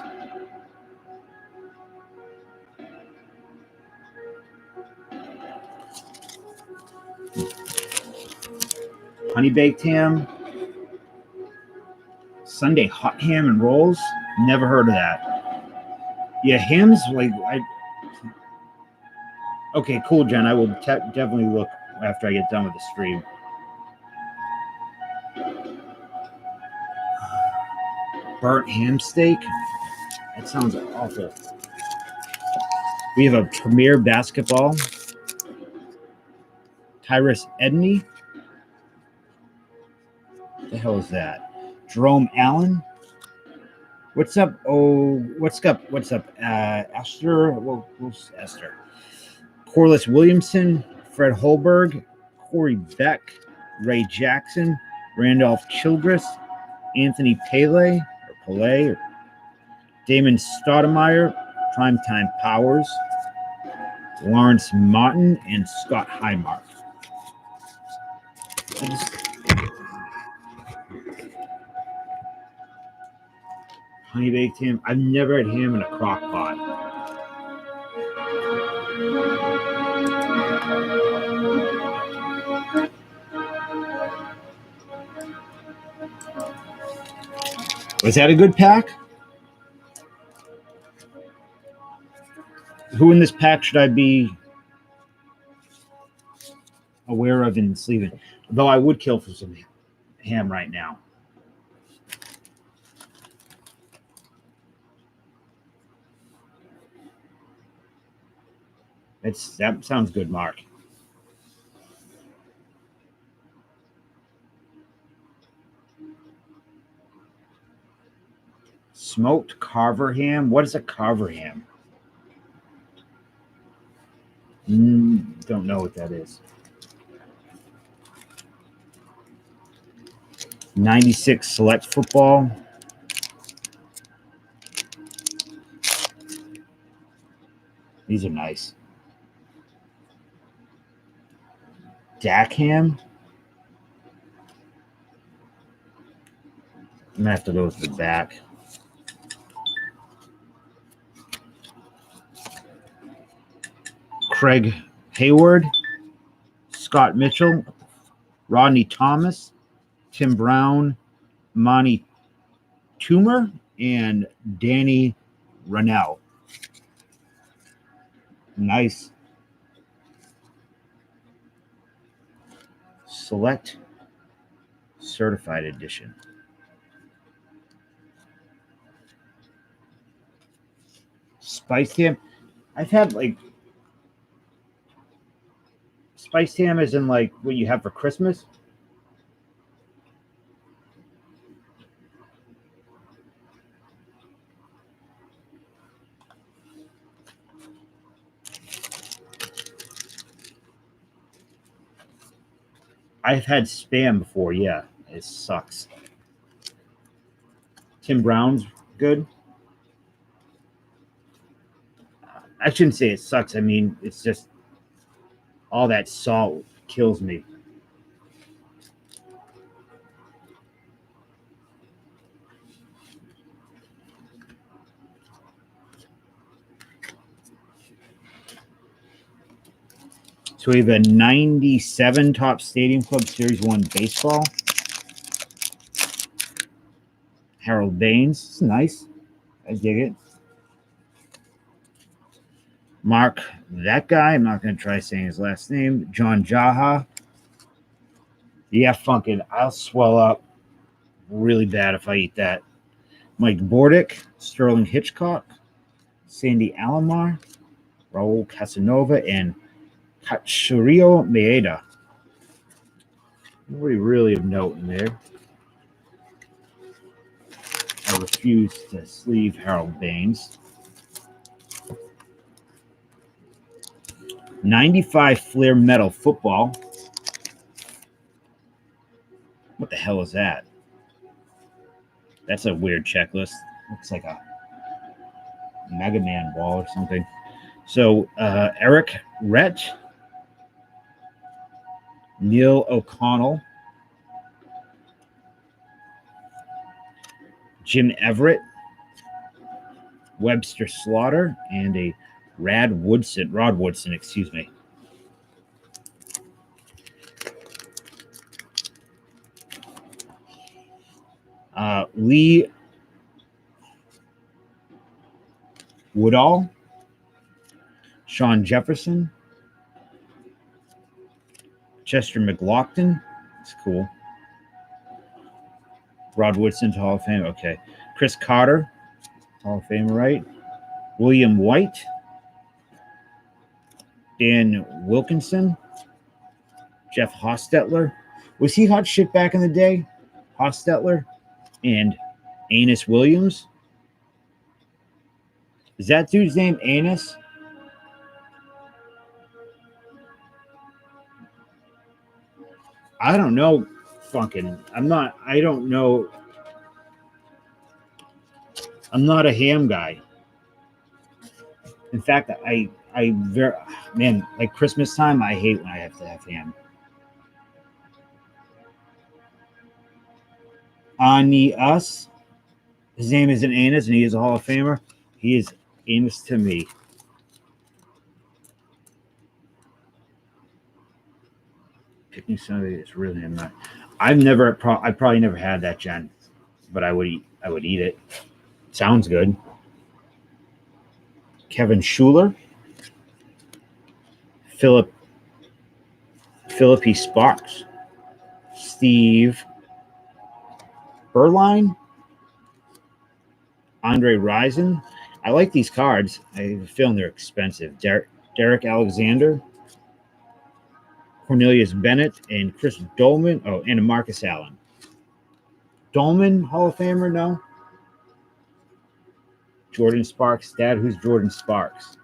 Honey baked ham. Sunday hot ham and rolls. Never heard of that. Yeah, ham's like okay, cool, Jen. I will definitely look after I get done with the stream. Burnt ham steak. That sounds awful. We have a Premier Basketball. Tyrus Edney. What the hell is that? Jerome Allen. What's up? Oh, what's up? Esther. Well, Esther. Corliss Williamson. Fred Holberg. Corey Beck. Ray Jackson. Randolph Childress. Anthony Pele. Damon Stoudemire. Primetime Powers. Lawrence Martin. And Scott Highmark. Honey baked ham. I've never had ham in a crock pot. Was that a good pack? Who in this pack should I be aware of in sleeving? Though I would kill for some ham right now. That sounds good, Mark. Smoked carver ham. What is a carver ham? Don't know what that is. 96 select football. These are nice. Dak ham. I'm gonna have to go to the back. Craig Hayward, Scott Mitchell, Rodney Thomas, Tim Brown, Monty Toomer, and Danny Rennell. Nice. Select certified edition. Spiced ham. I've had like spiced ham is in like what you have for Christmas. I've had Spam before. Yeah, it sucks. Tim Brown's good. I shouldn't say it sucks. I mean, it's just all that salt kills me. So we have a 97 Top Stadium Club Series 1 baseball. Harold Baines. It's nice. I dig it. Mark, that guy. I'm not going to try saying his last name. John Jaha. Yeah, funkin'. I'll swell up really bad if I eat that. Mike Bordick. Sterling Hitchcock. Sandy Alomar. Raul Casanova. And Katsurio Maeda. Nobody really of note in there. I refuse to sleeve Harold Baines. 95 Flair Metal Football. What the hell is that? That's a weird checklist. Looks like a Mega Man ball or something. So, Eric Rett. Neil O'Connell. Jim Everett. Webster Slaughter. And a Rod Woodson, excuse me. Lee Woodall. Sean Jefferson. Chester McLaughlin. That's cool. Rod Woodson to Hall of Fame. Okay. Chris Carter. Hall of Fame, right? William White. Dan Wilkinson. Jeff Hostetler. Was he hot shit back in the day? Hostetler. And Anus Williams. Is that dude's name Anus? I don't know. I don't know. I'm not a ham guy. In fact, like Christmas time, I hate when I have to have ham. Us. His name isn't Anus, and he is a Hall of Famer. He is Anus to me. Picking Sunday is really not. I probably never had that, Jen, but I would eat it. Sounds good. Kevin Schuler. Philippi Sparks, Steve Berline, Andre Rison. I like these cards. I have a feeling they're expensive. Derek Alexander, Cornelius Bennett, and Chris Dolman. Oh, and Marcus Allen. Dolman, Hall of Famer? No. Jordan Sparks' dad. Who's Jordan Sparks?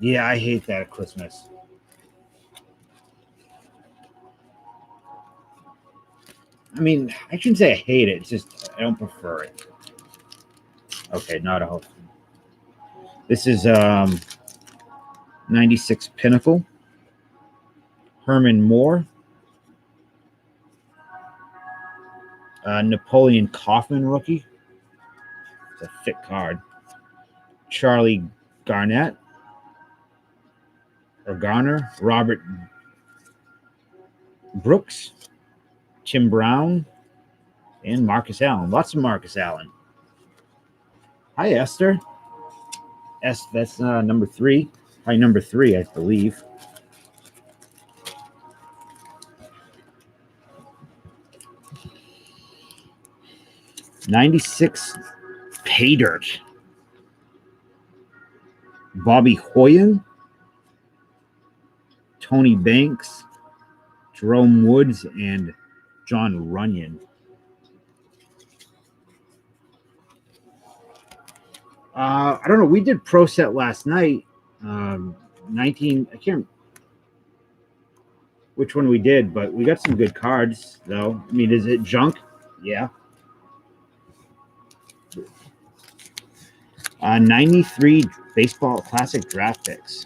Yeah, I hate that at Christmas. I mean, I shouldn't say I hate it. It's just I don't prefer it. Okay, not a whole. This is 96 Pinnacle. Herman Moore. Napoleon Kaufman rookie. It's a thick card. Charlie Garnett. Or Garner. Robert Brooks. Tim Brown. And Marcus Allen. Lots of Marcus Allen. Hi, Esther. That's number 3. Probably number 3, I believe. '96 Pay Dirt. Bobby Hoyen, Tony Banks, Jerome Woods, and John Runyon. I don't know. We did Pro Set last night. 19. I can't which one we did, but we got some good cards, though. I mean, is it junk? Yeah. 93 baseball classic draft picks.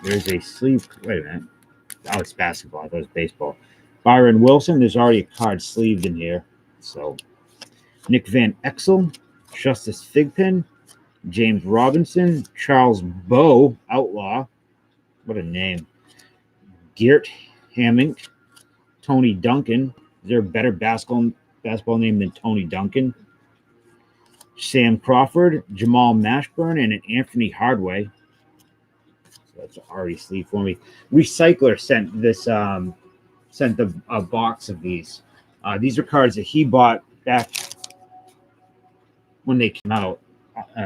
There's a sleeve. Wait a minute. Oh, it's basketball. I thought it was baseball. Byron Wilson. There's already a card sleeved in here. So, Nick Van Exel, Justice Thigpen, James Robinson, Charles Bowe, Outlaw. What a name. Geert Hammink, Tony Duncan. Is there a better basketball name than Tony Duncan? Sam Crawford, Jamal Mashburn, and an Anthony Hardaway. So that's already sleeved for me. Recycler sent this a box of these. These are cards that he bought back when they came out,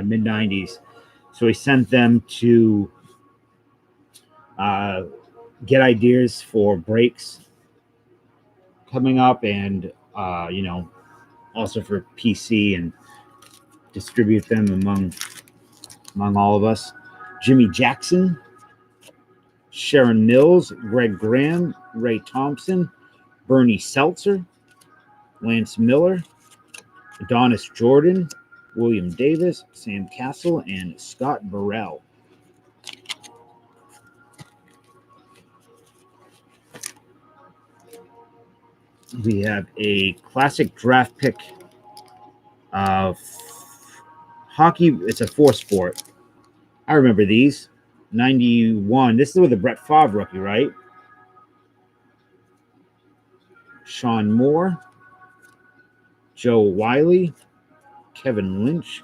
mid 90s. So he sent them to get ideas for breaks coming up, and also for PC, and distribute them among all of us. Jimmy Jackson, Sharon Mills, Greg Graham, Ray Thompson, Bernie Seltzer, Lance Miller, Adonis Jordan, William Davis, Sam Castle, and Scott Burrell. We have a classic draft pick of hockey. It's a 4-sport. I remember these. 91. This is with a Brett Favre rookie, right? Sean Moore, Joe Wiley, Kevin Lynch,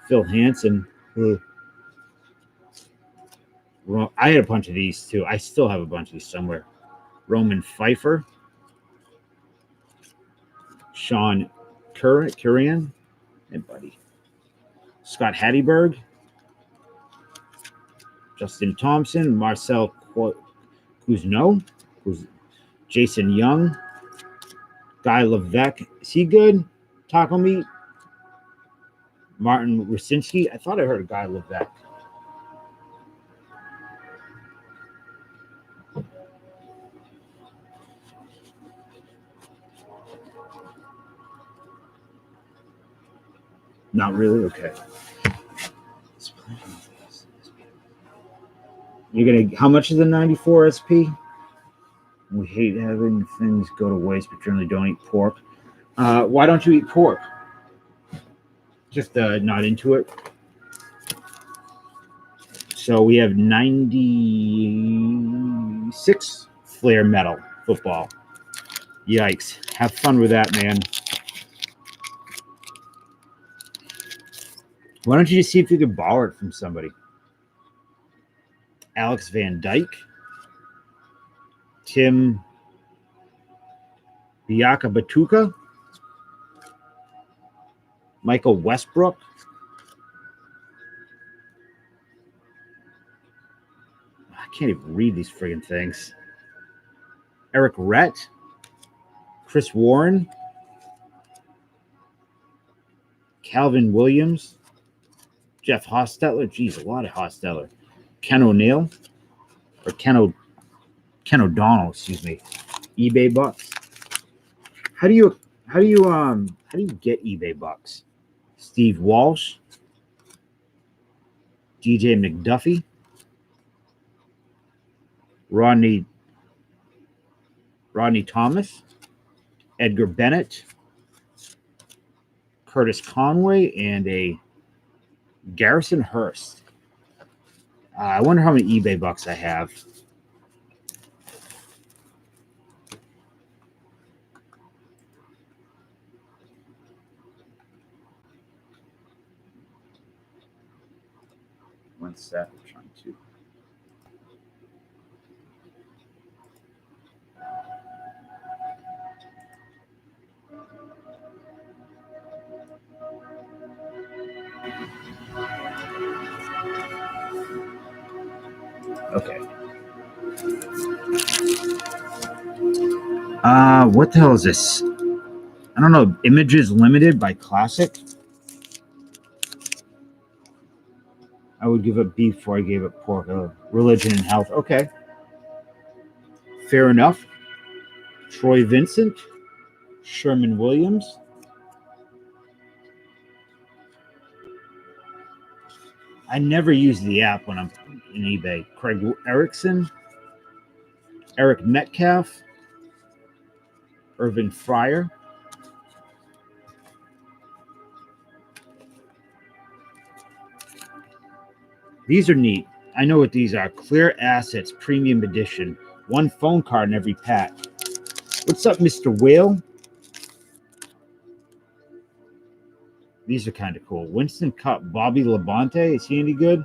Phil Hansen. I had a bunch of these too. I still have a bunch of these somewhere. Roman Pfeiffer, Sean Curran, and buddy. Scott Hatteberg, Justin Thompson, Marcel Cousineau, Jason Young, Guy Levesque. Is he good? Taco meat. Martin Rusinski. I thought I heard a Guy Levesque. Not really? Okay. How much is the 94 SP? We hate having things go to waste, but generally don't eat pork. Why don't you eat pork? Just not into it. So we have 96 Flair Metal. football. Yikes. Have fun with that, man. Why don't you just see if you could borrow it from somebody? Alex Van Dyke, Tim Biaka Batuka, Michael Westbrook, I can't even read these friggin' things. Eric Rett, Chris Warren, Calvin Williams, Jeff Hostetler. Geez, a lot of Hostetler. Ken O'Neill, or Ken O'Donnell, excuse me. eBay bucks. How do you get eBay bucks? Steve Walsh, DJ McDuffie, Rodney Thomas, Edgar Bennett, Curtis Conway, and a Garrison Hurst. I wonder how many eBay bucks I have. One sec, I'm trying to. Okay. What the hell is this? I don't know. Images limited by Classic. I would give up beef before I gave up pork. Religion and health. Okay. Fair enough. Troy Vincent. Sherman Williams. I never use the app when I'm in eBay. Craig Erickson. Eric Metcalf. Irvin Fryer. These are neat. I know what these are. Clear Assets Premium Edition. One phone card in every pack. What's up, Mr. Whale? These are kind of cool. Winston Cup, Bobby Labonte. Is he any good?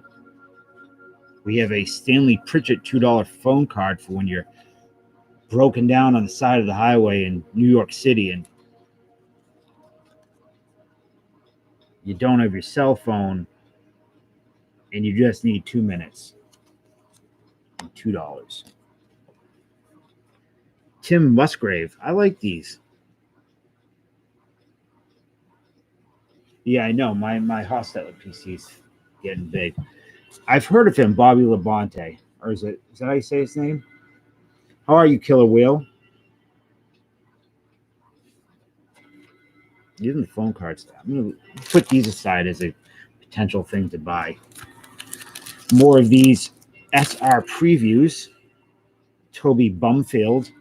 We have a Stanley Pritchett $2 phone card for when you're broken down on the side of the highway in New York City and you don't have your cell phone and you just need 2 minutes. $2. Tim Musgrave. I like these. Yeah, I know. My Hostetler PC's getting big. I've heard of him, Bobby Labonte. Or is that how you say his name? How are you, Killer Whale? Even the phone cards. I'm going to put these aside as a potential thing to buy. More of these SR previews. Toby Bumfield.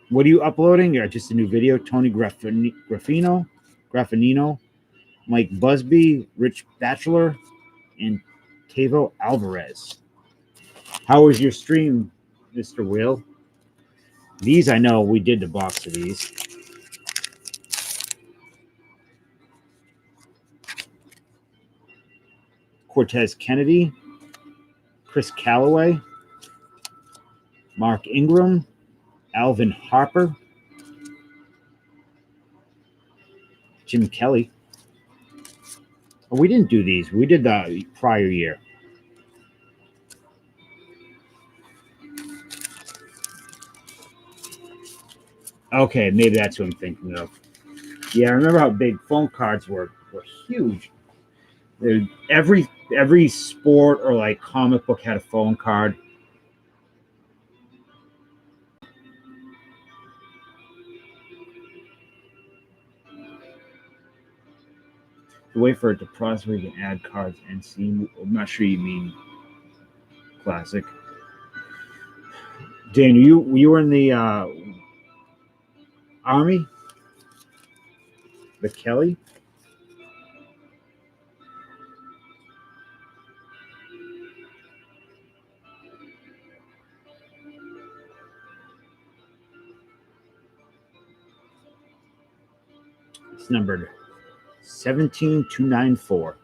What are you uploading? Or just a new video? Tony Graffinino, Mike Busby, Rich Batchelor, and Tavo Alvarez. How was your stream, Mr. Will? These I know we did the box of these. Cortez Kennedy, Chris Calloway, Mark Ingram, Alvin Harper, Jim Kelly. Oh, we didn't do these. We did the prior year. Okay, maybe that's what I'm thinking of. Yeah, I remember how big phone cards were huge. Every sport or like comic book had a phone card. The way for it to process where you can add cards and see. I'm not sure you mean Classic. Dan, you were in the Army? The Kelly? It's numbered 17294.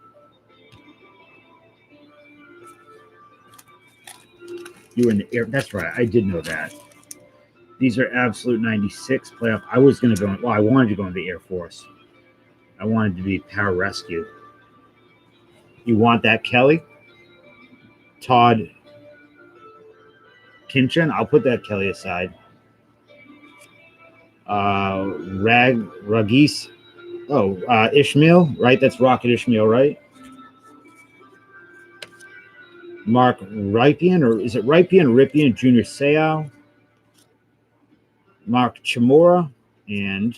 You were in the air. That's right. I did know that. These are absolute 96 playoff. I was going to go. Well, I wanted to go in the Air Force. I wanted to be pararescue. You want that, Kelly? Todd Kinchin? I'll put that Kelly aside. Ragis. Oh, Ishmael, right? That's Rocket Ishmael, right? Mark Rypian, or is it Rypian or Rypian? Junior Seau. Mark Chamora and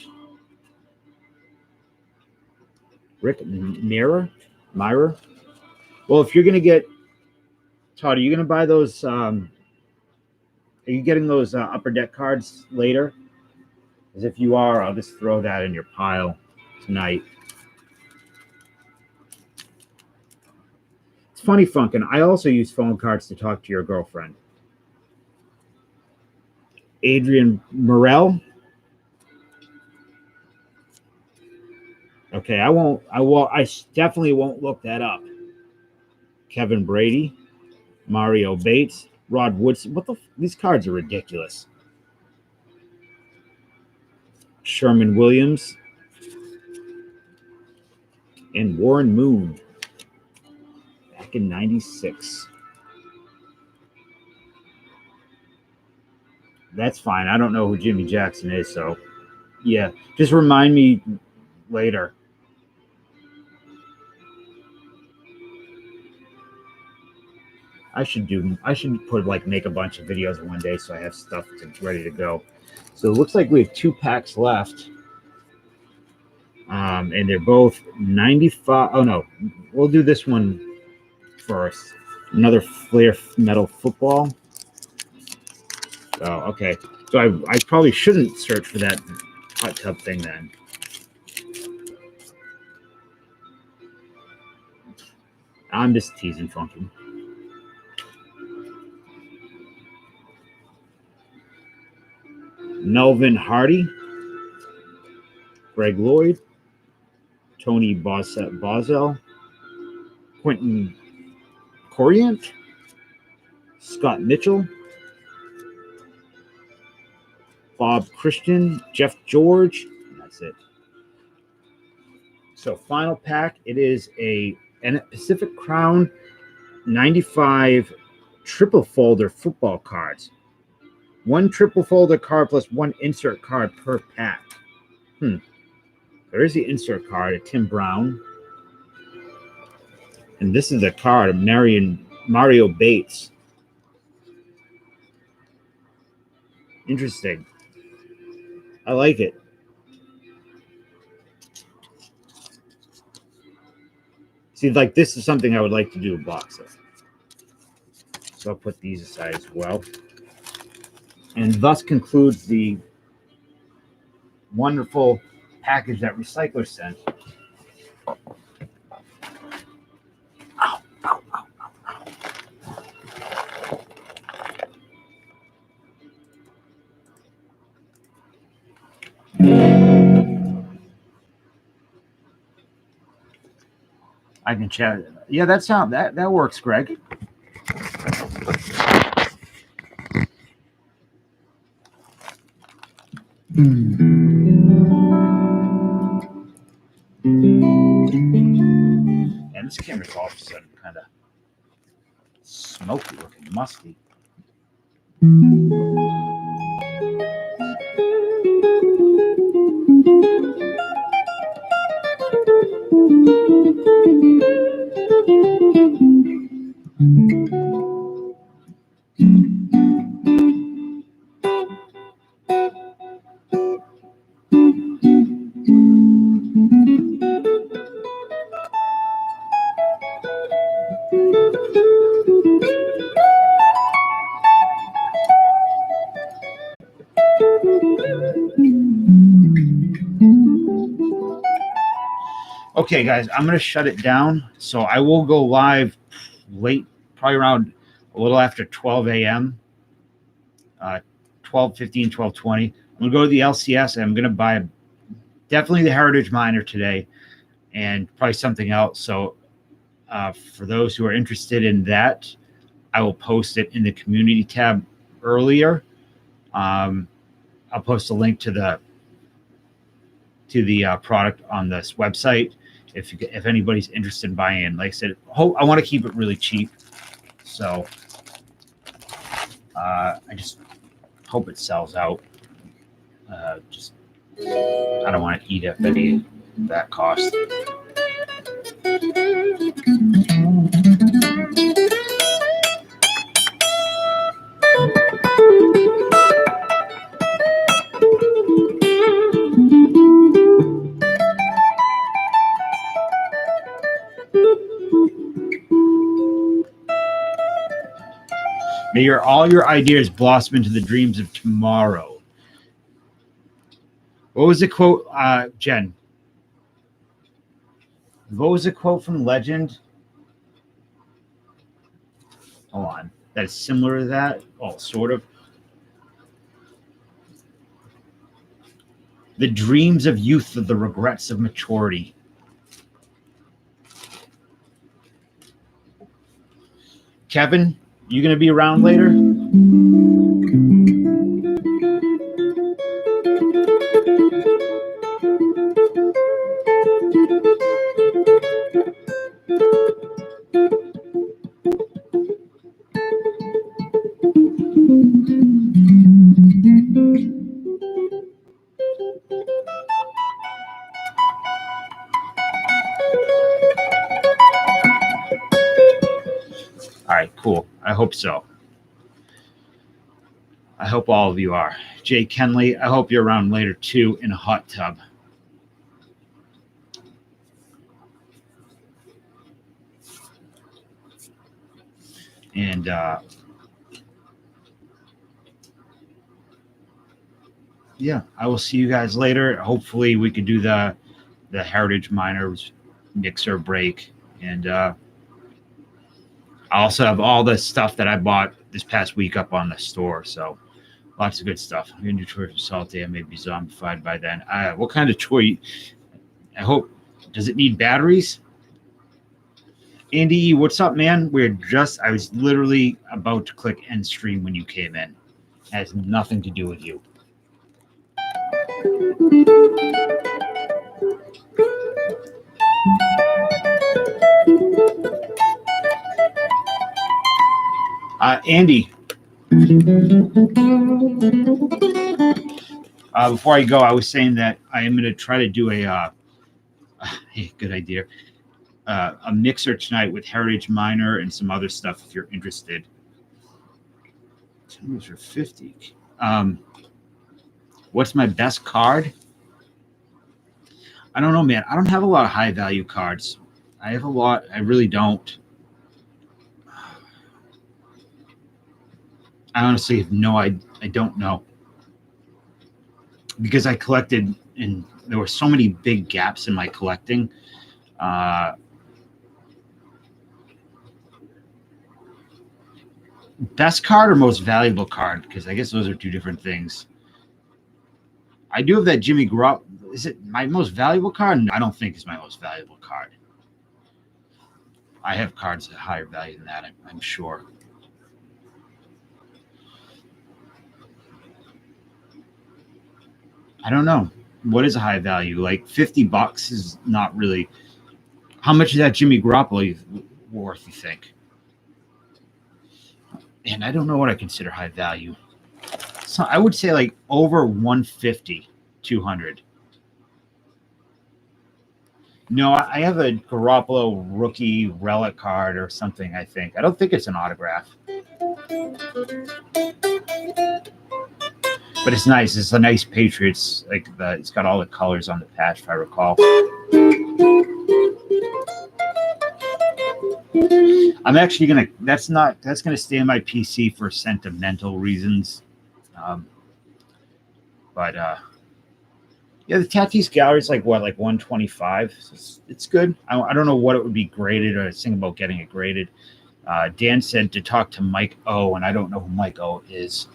Rick Myra. Well, if you're going to get, Todd, are you going to buy those? Are you getting those upper deck cards later? As if you are, I'll just throw that in your pile tonight. It's funny, Funkin'. I also use phone cards to talk to your girlfriend. Adrian Morel. Okay, I definitely won't look that up. Kevin Brady, Mario Bates, Rod Woodson. These cards are ridiculous. Sherman Williams and Warren Moon back in 96. That's fine. I don't know who Jimmy Jackson is, so yeah, just remind me later. I should make a bunch of videos one day so I have stuff ready to go. So it looks like we have 2 packs left. And they're both 95. Oh no, we'll do this one first. Another Flair Metal Football. Oh, okay. So I probably shouldn't search for that hot tub thing then. I'm just teasing, Funky. Melvin Hardy, Greg Lloyd, Tony Bozel, Quentin Corient, Scott Mitchell, Bob Christian, Jeff George, and that's it. So final pack, it is a Pacific Crown 95 triple folder football cards. 1 triple folder card plus 1 insert card per pack. There is the insert card, a Tim Brown. And this is a card of Mario Bates. Interesting. I like it. See, like, this is something I would like to do a box of. So I'll put these aside as well. And thus concludes the wonderful package that Recycler sent. Ow, ow, ow, ow, ow. I can chat. Yeah, that works, Greg. And this camera's all of a sudden kind of smoky looking, musty. Okay, guys, I'm going to shut it down. So I will go live late, probably around a little after 12 a.m., 12:15, 12:20. I'm going to go to the LCS, and I'm going to buy definitely the Heritage Miner today, and probably something else. So for those who are interested in that, I will post it in the community tab earlier. I'll post a link to the product on this website if anybody's interested in buying in. Like I said, I want to keep it really cheap, so I just hope it sells out. I don't want to eat up any of that cost. May all your ideas blossom into the dreams of tomorrow. What was the quote, Jen? What was the quote from Legend? Hold on. That is similar to that? Oh, sort of. The dreams of youth are the regrets of maturity. Kevin, you going to be around later? All right, cool. I hope so. I hope all of you are. Jay Kenley, I hope you're around later too in a hot tub. And yeah, I will see you guys later. Hopefully we could do the Heritage Miners mixer break. And I also have all the stuff that I bought this past week up on the store. So lots of good stuff. I'm going to do tour from Salty. I may be zombified by then. What kind of toy? I hope. Does it need batteries? Andy, what's up, man? I was literally about to click end stream when you came in. It has nothing to do with you. Andy, before I go, I was saying that I am going to try to do a good idea, a mixer tonight with Heritage Miner and some other stuff if you're interested. $10 for 50. What's my best card? I don't know, man. I don't have a lot of high value cards. I have a lot. I really don't. I honestly have I don't know. Because I collected, and there were so many big gaps in my collecting. Best card or most valuable card? Because I guess those are two different things. I do have that Jimmy Garoppolo. Is it my most valuable card? No, I don't think it's my most valuable card. I have cards at higher value than that, I'm sure. I don't know. What is a high value? Like $50 is not really. How much is that Jimmy Garoppolo worth, you think? And I don't know what I consider high value. So I would say like over 150, 200. No, I have a Garoppolo rookie relic card or something, I think. I don't think it's an autograph. But it's nice. It's a nice Patriots. It's got all the colors on the patch, if I recall. I'm actually gonna. That's gonna stay on my PC for sentimental reasons. But yeah, the Tatis gallery is like 125. So it's good. I don't know what it would be graded or think about getting it graded. Dan said to talk to Mike O, and I don't know who Mike O is.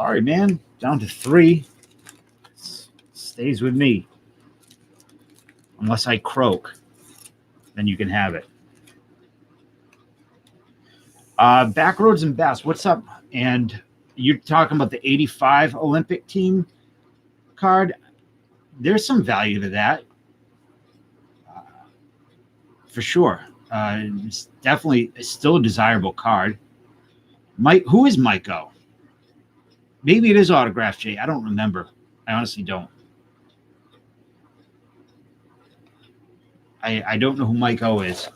sorry, man. Down to 3. Stays with me. Unless I croak, then you can have it. Backroads and Bass, what's up? And you're talking about the 85 Olympic team card. There's some value to that. For sure. It's definitely still a desirable card. Mike, who is Mike O? Maybe it is autographed, Jay. I don't remember. I honestly don't. I don't know who Mike O is.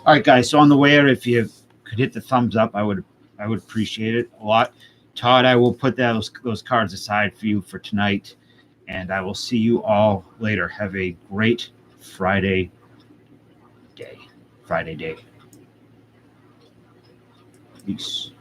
All right, guys. So on the way out, if you could hit the thumbs up, I would appreciate it a lot. Todd, I will put those cards aside for you for tonight, and I will see you all later. Have a great Friday day. Peace.